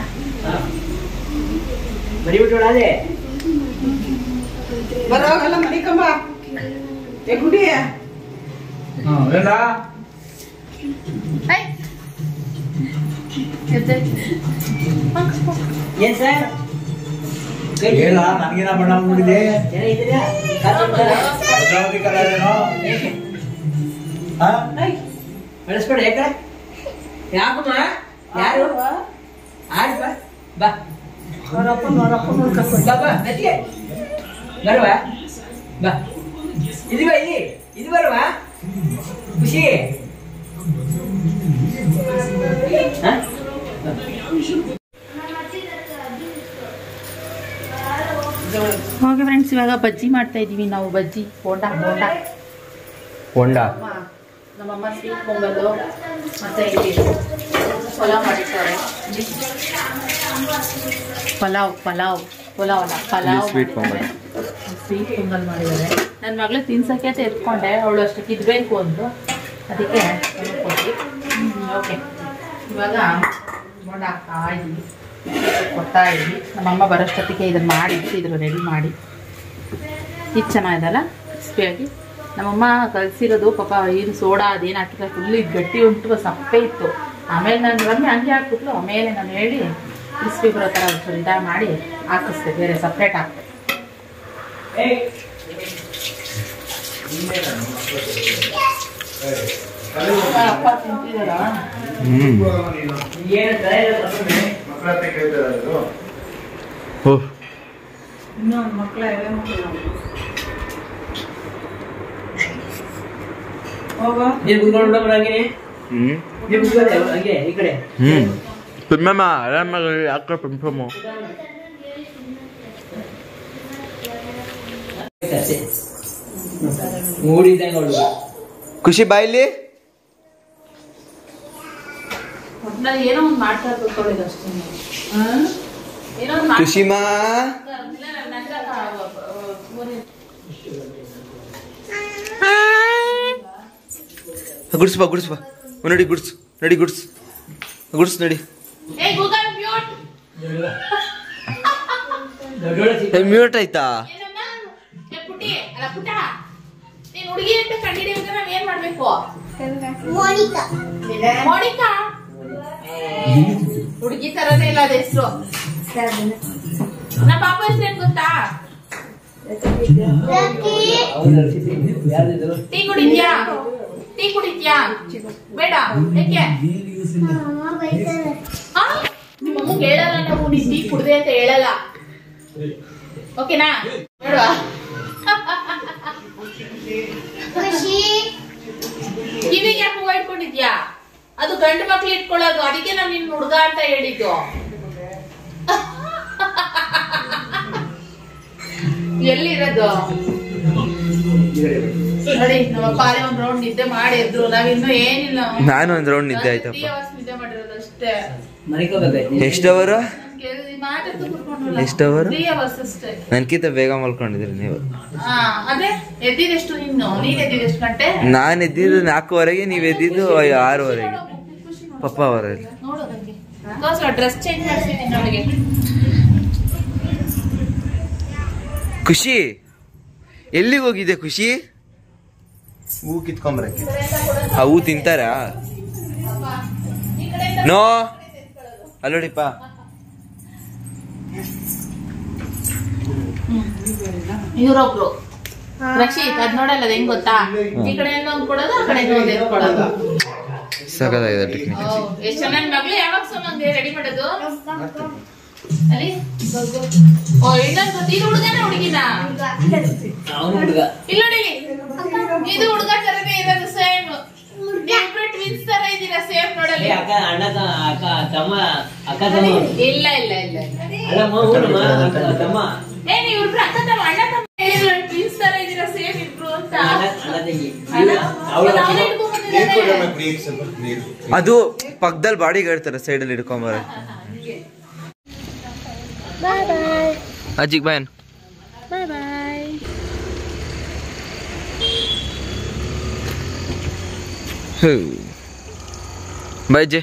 ಬರೋಲ್ಲ ಮನಿಕಂಬ ಏ ಗುಡಿಯ ಏನ್ ಸರ್ ಹೇಳ ನನಗೇನ ಬಣ್ಣ ಮಾಡಿದೆ ಬೆಳೆಸ್ಬೇಡ ಯಾಕ ಯಾಕಮ್ಮ ಯಾರು ಆಡ್ ಬಾ ಬಾ ನೋಡಪ್ಪ ಬಾ ಬಾ ಮೆತ್ತಿಗೆ ಬರುವ ಬಾ ಇದು ಬಾ ಇದು ಬರುವ ಖುಷಿ ಓಕೆ ಫ್ರೆಂಡ್ಸ್, ಇವಾಗ ಬಜ್ಜಿ ಮಾಡ್ತಾ ಇದ್ದೀವಿ ನಾವು. ಬಜ್ಜಿ ಬೋಂಡ ಬೋಂಡ ಹೊಂಡ ನಮ್ಮಮ್ಮ ಸ್ವೀಟ್ ಪೊಂಗಲ್ಲು ಮತ್ತು ಇಲ್ಲಿ ಪಲಾವ್ ಮಾಡಿರ್ತಾರೆ. ಪಲಾವ್ ಸ್ವೀಟ್ ಪೊಂಗಲ್ ಮಾಡಿದ್ದಾರೆ. ನನ್ನ ಮಗಳು ತಿನ್ಸೋಕ್ಕೆ ಅಂತ ಎತ್ಕೊಂಡೆ, ಅವಳು ಅಷ್ಟಕ್ಕೆ ಇದ್ಬೇಕು ಅಂದು, ಅದಕ್ಕೆ ಕೊಟ್ಟು. ಓಕೆ, ಇವಾಗ ಹಾಕ್ತಾ ಇದ್ದೀವಿ, ಕೊಡ್ತಾ ಇದ್ವಿ. ನಮ್ಮಮ್ಮ ಬರೋಷ್ಟೊತ್ತಿಗೆ ಇದನ್ನು ಮಾಡಿದ್ರು, ರೆಡಿ ಮಾಡಿ. ಇದು ಚೆನ್ನಾಗಿದಲ್ಲ ಕ್ರಿಸ್ಪಿಯಾಗಿ. ನಮ್ಮಮ್ಮ ಕಲಿಸಿರೋದು ಪಾಪ ಏನು ಸೋಡಾ ಅದೇನು ಹಾಕಿಲ್ಲ, ಫುಲ್ ಇದು ಗಟ್ಟಿ ಉಂಟು, ಸಪ್ಪೆ ಇತ್ತು. ಆಮೇಲೆ ನಾನು ರಮ್ಮೆ ಹಂಗೆ ಹಾಕ್ಬಿಟ್ಲು. ಆಮೇಲೆ ನಾನು ಹೇಳಿ ಕ್ರಿಸ್ಪಿ ಬರೋ ಥರ ಒಂಚೂರು ಇದಾಗ ಮಾಡಿ ಹಾಕಿಸ್ದೆ, ಬೇರೆ ಸಪ್ರೇಟ್ ಹಾಕ್ತೆ. ಅಪ್ಪ ತಿಂತಿದಾರ? ಇನ್ನೊಂದು ಮಕ್ಕಳ ನೀರು ಕುತ್ಕೊಂಡು ಹಂಗೆ ನೀರು ಕುತ್ಕೊಳ್ಳೆ ಹಂಗೆ ಈ ಕಡೆ. ಪೆಮ್ಮಮ್ಮ ಆರಾಮಾಗಿ ಯಾಕೆ ಪೆಂಪಮ್ಮ ಮೂಡಿದ್ದಂಗೆ ಅವಳು ಖುಷಿ ಬಾಯಿಲಿ ಒಟ್ನಲ್ಲಿ ಏನೋ ಒಂದು ಮಾಡ್ತಾ ಇರ್ಬೇಕು ಅಷ್ಟೇ. ಏನೋ ಒಂದು ಖುಷಿಮಾ ಗುಡ್ಸ್ಬಾ ಗುಡ್ಸ್ಬಾ ನಡಿ ಗುಡ್ಸ್ ನಡಿ ಗುಡ್ಸ್ ಗುಡ್ಸ್ ನಡಿ. ಮ್ಯೂಟ್ ಆಯ್ತಾ? ಹುಡುಗಿ ಅಂತ ಕಂಡಿಡಿಯೋದ್ರೆ ನಾವ್ ಏನ್ ಮಾಡ್ಬೇಕು? ಮೋನಿಕಾ ಹುಡುಗಿ ತರನೇ ಇಲ್ಲ ಅದ ಹೆಸರು. ನಮ್ಮ ಪಾಪ ಹೆಸರು ಏನ್ ಗೊತ್ತಾ? ಟೀ ಕುಡಿದ್ಯಾ? ಟೀ ಕುಡಿದ್ಯಾ? ಬೇಡ, ಯಾಕೆ? ನಿಮ್ಮಮ್ಮ ಹೇಳಲ್ಲ, ನಾವು ನೀ ಟೀ ಕುಡ್ದೆ ಅಂತ ಹೇಳಲ್ಲ, ಓಕೆನಾ? ಬೇಡವಾ? ಕಿವಿಗೆ ಯಾಕೆ ಹೂವ ಇಟ್ಕೊಂಡಿದ್ಯಾ? ಅದು ಗಂಡು ಮಕ್ಳು ಇಟ್ಕೊಳ್ಳೋದು, ಅದಕ್ಕೆ ನಾನು ನಿನ್ ಹುಡುಗ ಅಂತ ಹೇಳಿದ್ದು. ಎಲ್ಲಿರೋದು ನೋಡಿ. ನಮ್ಮಪ್ಪ ಅದೇ ಒಂದ್ ರೌಂಡ್ ನಿದ್ದೆ ಮಾಡಿ ಎದ್ರು. ನಾವಿನ್ನು ಏನಿಲ್ಲ, ನಾನು ಒಂದ್ ರೌಂಡ್ ನಿದ್ದೆ ಆಯ್ತಪ್ಪ. ನಿದ್ದೆ ಮಾಡಿರೋದು ಅಷ್ಟೇ. ಎಷ್ಟು ಅವರು? ಎಷ್ಟು ಅವರು? ನನ್ಕಿಂತ ಬೇಗ ಮಲ್ಕೊಂಡಿದ್ರಿ ನೀವು. ಅದೇ ಎದ್ದಿದೆಷ್ಟು? ನೀನ್ ಎದ್ದಿದೆಷ್ಟು ಗಂಟೆ? ನಾನು ಎದ್ದಿದ್ದು 4:15, ನೀವ್ ಎದ್ದಿದ್ದು 6:15 ಪಪ್ಪ ಅವರಲ್ಲಿ. ಡ್ರೆಸ್ ಚೇಂಜ್ ಮಾಡ್ತೀನಿ ಅವಳಿಗೆ. ಖುಷಿ ಎಲ್ಲಿಗೆ ಹೋಗಿದೆ? ಖುಷಿ ಹೂ ಕಿತ್ಕೊಂಬರಕ್ಕೆ. ಆ ಹೂ ತಿಂತಾರಾ? ನೋ ಅಲ್ಲೋಡಿಪ್ಪ. ಇವ್ರೊಬ್ರು ರಕ್ಷಿತ್, ಅದ್ ನೋಡಲ್ಲ, ಅದ್ ಹೆಂಗ್ ಗೊತ್ತಾ? ಈ ಕಡೆಯಿಂದ ಒಂದ್ ಕೊಡೋದು, ಆ ಕಡೆಯಿಂದ ಒಂದ್ ಎತ್ಕೊಡೋದು. ಸಖತ್ತಾಗಿದೆ ಟೆಕ್ನಿಕ್. ಎಷ್ಟ್ ಚೆನ್ನಾಗಿ ಮಗ್ಳು ಯಾವಾಗ ಸುಮ್ಮನೆ ರೆಡಿ ಮಾಡೋದು ಅಲ್ಲಿ. ಓ ಇನ್ನೊಂದು ಗೊತ್ತು, ಇದು ಹುಡುಗನ ಹುಡುಗಿನ? ಇಲ್ಲ ನೋಡಿ, ಇದು ಹುಡುಗ ತರನೇ ಇರೋದು, ಸೇಮ್. ನೀವಿಬ್ರು ಟ್ವಿನ್ಸ್ ತರ ಇದೀರಾ, ಸೇಮ್ ನೋಡಲಿ. ಇಲ್ಲ ಇಲ್ಲ ಇಲ್ಲ, ಏ ನೀವಿಬ್ರು ಅಕ್ಕ ತಮ್ಮ, ಅಣ್ಣ ತಮ್ಮ ಟ್ವಿನ್ಸ್ ತರ ಇದೀರಾ, ಸೇಮ್ ಇಬ್ರು ಅಂತ. ಅದು ಪಕ್ಕದಲ್ಲಿ ಬಾಡಿಗೆ ಹೇಳ್ತಾರೆ, ಸೈಡಲ್ಲಿ ಹಿಡ್ಕೊಂಬರ. ಅಜ್ಜಿಗೆ ಬಾಯ್. Bye bye. ಬಾಯ್ ಜೆ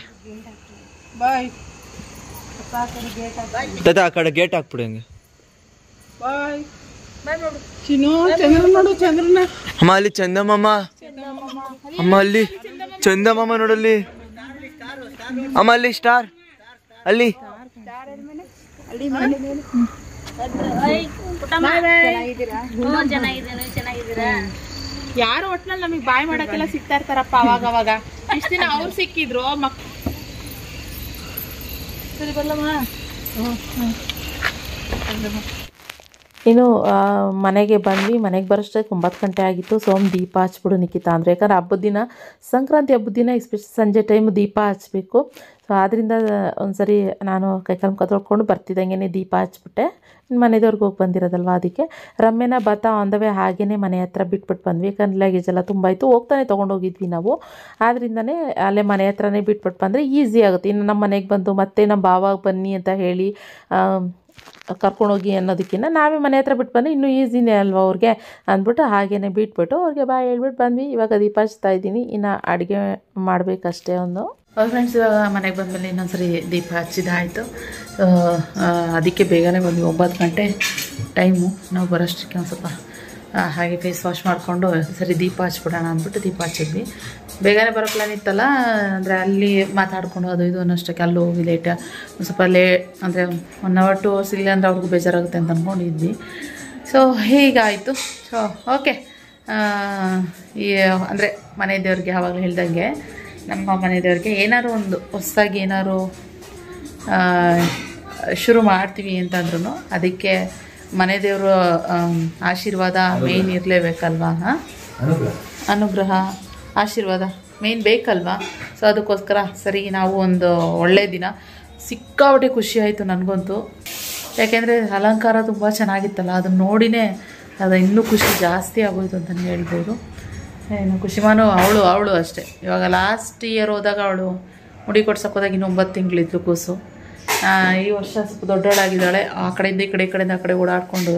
ಬಾಯ್. ತಾತ ಆ ಕಡೆ ಗೇಟ್ ಹಾಕ್ಬಿಡಿ ಹಂಗೆ. ಬಾಯ್ ಬಾಯ್. ನೋಡು ಚಿನ್ನು, ಚಂದ್ರನ ನೋಡು, ಚಂದ್ರನ. ಅಮ್ಮ ಅಲ್ಲಿ ಚಂದಮಾಮ, ಅಮ್ಮ ಅಲ್ಲಿ ಚಂದಮಾಮ ನೋಡಲ್ಲಿ. ಅಮ್ಮ ಅಲ್ಲಿ ಸ್ಟಾರ್, ಅಲ್ಲಿ ಯಾರು ಒಟ್ನಲ್ಲಿ ನಮಗ್ ಬಾಯ್ ಮಾಡಕ್ಕೆಲ್ಲ ಸಿಗ್ತಾ ಇರ್ತಾರಪ್ಪ ಅವಾಗ ಅವಾಗ. ಇಷ್ಟ ದಿನ ಅವ್ರು ಸಿಕ್ಕಿದ್ರು ಸರಿ ಬಲ್ಲಮ್ಮ. ಇನ್ನು ಮನೆಗೆ ಬಂದ್ವಿ. ಮನೆಗೆ ಬರೋಷ್ಟಕ್ಕೆ 9 ಗಂಟೆ ಆಗಿತ್ತು. ಸೋಮ್ ದೀಪ ಹಚ್ಬಿಡು ನಿಖಿತಾ ಅಂದರೆ, ಯಾಕಂದ್ರೆ ಹಬ್ಬದ ದಿನ, ಸಂಕ್ರಾಂತಿ ಹಬ್ಬದ ದಿನ ಎಸ್ಪೆಷಲಿ ಸಂಜೆ ಟೈಮ್ ದೀಪ ಹಚ್ಚಬೇಕು. ಸೊ ಆದ್ದರಿಂದ ಒಂದು ಸರಿ ನಾನು ಕೈಕಾಲು ಮುಖ ತೊಳ್ಕೊಂಡು ಬರ್ತಿದ್ದಂಗೆ ದೀಪ ಹಚ್ಬಿಟ್ಟೆ. ಮನೆದವ್ರಿಗೆ ಹೋಗಿ ಬಂದಿರೋದಲ್ವ, ಅದಕ್ಕೆ ರಮ್ಯನ ಬರ್ತಾ ಆನ್ ದ ವೇ ಹಾಗೇ ಮನೆ ಹತ್ರ ಬಿಟ್ಬಿಟ್ಟು ಬಂದ್ವಿ. ಯಾಕಂದ್ರೆ ಲಗೇಜ್ ಎಲ್ಲ ತುಂಬ ಇತ್ತು, ಹೋಗ್ತಾನೆ ತೊಗೊಂಡೋಗಿದ್ವಿ ನಾವು. ಆದ್ದರಿಂದನೇ ಅಲ್ಲೇ ಮನೆ ಹತ್ರನೇ ಬಿಟ್ಬಿಟ್ಟು ಬಂದರೆ ಈಸಿ ಆಗುತ್ತೆ. ಇನ್ನು ನಮ್ಮ ಮನೆಗೆ ಬಂದು ಮತ್ತೆ ನಮ್ಮ ಭಾವಾಗ ಬನ್ನಿ ಅಂತ ಹೇಳಿ ಕರ್ಕೊಂಡೋಗಿ ಅನ್ನೋದಕ್ಕಿಂತ ನಾವೇ ಮನೆ ಹತ್ರ ಬಿಟ್ಟು ಬಂದರೆ ಇನ್ನೂ ಈಸಿನೇ ಅಲ್ವ ಅವ್ರಿಗೆ ಅಂದ್ಬಿಟ್ಟು ಹಾಗೇ ಬಿಟ್ಬಿಟ್ಟು ಅವ್ರಿಗೆ ಬಾಯ್ ಹೇಳ್ಬಿಟ್ಟು ಬಂದ್ವಿ. ಇವಾಗ ದೀಪ ಹಚ್ತಾ ಇದ್ದೀನಿ, ಇನ್ನು ಅಡುಗೆ ಮಾಡಬೇಕಷ್ಟೇ ಒಂದು. ಫ್ರೆಂಡ್ಸ್, ಇವಾಗ ಮನೆಗೆ ಬಂದಮೇಲೆ ಇನ್ನೊಂದ್ಸರಿ ದೀಪ ಹಚ್ಚಿದಾಯಿತು. ಅದಕ್ಕೆ ಬೇಗನೆ ಬಂದ್ವಿ, 9 ಗಂಟೆ ಟೈಮು. ನಾವು ಬರೋಷ್ಟಕ್ಕೆ ಒಂದು ಸ್ವಲ್ಪ ಹಾಗೆ ಫೇಸ್ ವಾಶ್ ಮಾಡಿಕೊಂಡು ಸರಿ ದೀಪ ಹಚ್ಬಿಡೋಣ ಅಂದ್ಬಿಟ್ಟು ದೀಪ ಹಚ್ಚಿದ್ವಿ. ಬೇಗನೆ ಬರೋ ಪ್ಲಾನ್ ಇತ್ತಲ್ಲ, ಅಂದರೆ ಅಲ್ಲಿ ಮಾತಾಡ್ಕೊಂಡು ಅದು ಇದು ಅನ್ನೋಷ್ಟಕ್ಕೆ ಅಲ್ಲಿ ಹೋಗಿ ಲೇಟ್, ಒಂದು ಸ್ವಲ್ಪ ಅಂದರೆ 1 hour 2 hours ಇಲ್ಲ ಅಂದರೆ ಅವ್ರಿಗೂ ಬೇಜಾರಾಗುತ್ತೆ ಅಂತ ಅಂದ್ಕೊಂಡಿದ್ವಿ. ಸೊ ಹೀಗಾಯಿತು. ಸೊ ಓಕೆ, ಅಂದರೆ ಮನೆ ದೇವ್ರಿಗೆ ಆವಾಗಲೇ ಹೇಳ್ದಂಗೆ ನಮ್ಮ ಮನೆ ದೇವ್ರಿಗೆ ಏನಾದ್ರು ಒಂದು ಹೊಸದಾಗಿ ಏನಾದ್ರು ಶುರು ಮಾಡ್ತೀವಿ ಅಂತಂದ್ರೂ ಅದಕ್ಕೆ ಮನೆ ದೇವರು ಆಶೀರ್ವಾದ ಮೇಯ್ನ್ ಇರಲೇಬೇಕಲ್ವಾ? ಅನುಗ್ರಹ ಆಶೀರ್ವಾದ ಮೇಯ್ನ್ ಬೇಕಲ್ವಾ? ಸೊ ಅದಕ್ಕೋಸ್ಕರ ಸರಿ ನಾವು ಒಂದು ಒಳ್ಳೆಯ ದಿನ ಸಿಕ್ಕಾಪಟ್ಟೆ ಖುಷಿ ಆಯಿತು ನನಗಂತೂ. ಯಾಕೆಂದರೆ ಅಲಂಕಾರ ತುಂಬ ಚೆನ್ನಾಗಿತ್ತಲ್ಲ, ಅದನ್ನು ನೋಡಿನೇ ಅದು ಇನ್ನೂ ಖುಷಿ ಜಾಸ್ತಿ ಆಗೋಯ್ತು ಅಂತಲೇ ಹೇಳ್ಬೋದು. ಏನು ಖುಷಿಮಾನು ಅವಳು ಅಷ್ಟೇ. ಇವಾಗ ಲಾಸ್ಟ್ ಇಯರ್ ಹೋದಾಗ ಅವಳು ಮುಡಿ ಕೊಡ್ಸೋಕೆ ಹೋದಾಗ ಇನ್ನೂ 9 ತಿಂಗಳಿದ್ಲು ಕೂಸು. ಈ ವರ್ಷ ಸ್ವಲ್ಪ ದೊಡ್ಡವಳಾಗಿದ್ದಾಳೆ. ಆ ಕಡೆಯಿಂದ ಈ ಕಡೆಯಿಂದ ಆ ಕಡೆ ಓಡಾಡಿಕೊಂಡು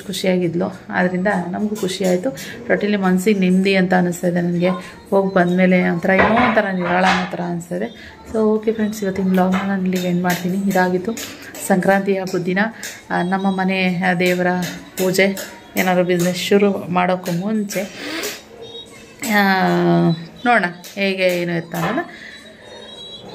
ಖುಷಿಯಾಗಿದ್ಲು. ಆದ್ದರಿಂದ ನಮಗೂ ಖುಷಿ ಆಯಿತು. ಟೋಟಲಿ ಮನಸ್ಸಿಗೆ ನೆಮ್ಮದಿ ಅಂತ ಅನ್ನಿಸ್ತಾಯಿದೆ ನನಗೆ. ಹೋಗಿ ಬಂದಮೇಲೆ ಒಂಥರ ಏನೋ ಒಂಥರ ನಿರಾಳ ಅನ್ನೋ ಥರ ಅನಿಸ್ತಾಯಿದೆ. ಸೊ ಓಕೆ ಫ್ರೆಂಡ್ಸ್, ಇವತ್ತಿನ ಬ್ಲಾಗ್ನ ನಾನು ಇಲ್ಲಿಗೆ ಎಂಡ್ ಮಾಡ್ತೀನಿ. ಇದಾಗಿತ್ತು ಸಂಕ್ರಾಂತಿ ಹಬ್ಬದ ದಿನ. ನಮ್ಮ ಮನೆ ದೇವರ ಪೂಜೆ, ಏನಾದರೂ ಬಿಸ್ನೆಸ್ ಶುರು ಮಾಡೋಕ್ಕೂ ಮುಂಚೆ ನೋಡೋಣ ಹೇಗೆ ಏನು ಇರ್ತಾ ಅನ್ನೋದು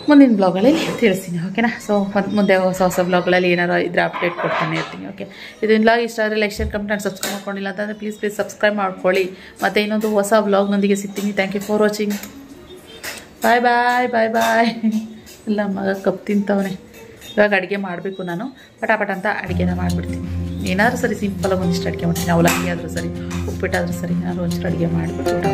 ಮುಂದಿನ ಬ್ಲಾಗಲ್ಲಿ ತಿಳಿಸ್ತೀನಿ. ಓಕೆನಾ? ಸೊ ಮುಂದೆ ಹೊಸ ಬ್ಲಾಗ್ಗಳಲ್ಲಿ ಏನಾರು ಇದ್ರೆ ಅಪ್ಡೇಟ್ ಕೊಡ್ತಾನೆ ಇರ್ತೀನಿ. ಓಕೆ, ಇದನ್ನ ಬ್ಲಾಗ್ ಇಷ್ಟ ಆದರೆ like, share, comment and subscribe ಮಾಡ್ಕೊಂಡಿಲ್ಲ ಅಂತಂದರೆ ಪ್ಲೀಸ್ ಸಬ್ಸ್ಕ್ರೈಬ್ ಮಾಡ್ಕೊಳ್ಳಿ. ಮತ್ತು ಇನ್ನೊಂದು ಹೊಸ ಬ್ಲಾಗ್ನೊಂದಿಗೆ ಸಿಗ್ತೀನಿ. Thank you for watching. Bye bye bye bye. ಇಲ್ಲ ಮಗ ಕಪ್ ತಿಂತವನೆ. ಇವಾಗ ಅಡುಗೆ ಮಾಡಬೇಕು ನಾನು. ಪಟಾಪಟ ಅಂತ ಅಡುಗೆನ ಮಾಡಿಬಿಡ್ತೀನಿ. ಏನಾದರೂ ಸರಿ ಸಿಂಪಲಾಗಿ ಒಂದಿಷ್ಟು ಅಡುಗೆ ಮಾಡ್ತೀನಿ. ಅವಲಕ್ಕಿ ಆದರೂ ಸರಿ, ಉಪ್ಪಿಟ್ಟಾದರೂ ಸರಿ, ಏನಾದರೂ ಒಂದಿಷ್ಟು ಅಡುಗೆ ಮಾಡಿಬಿಟ್ಟು ಊಟ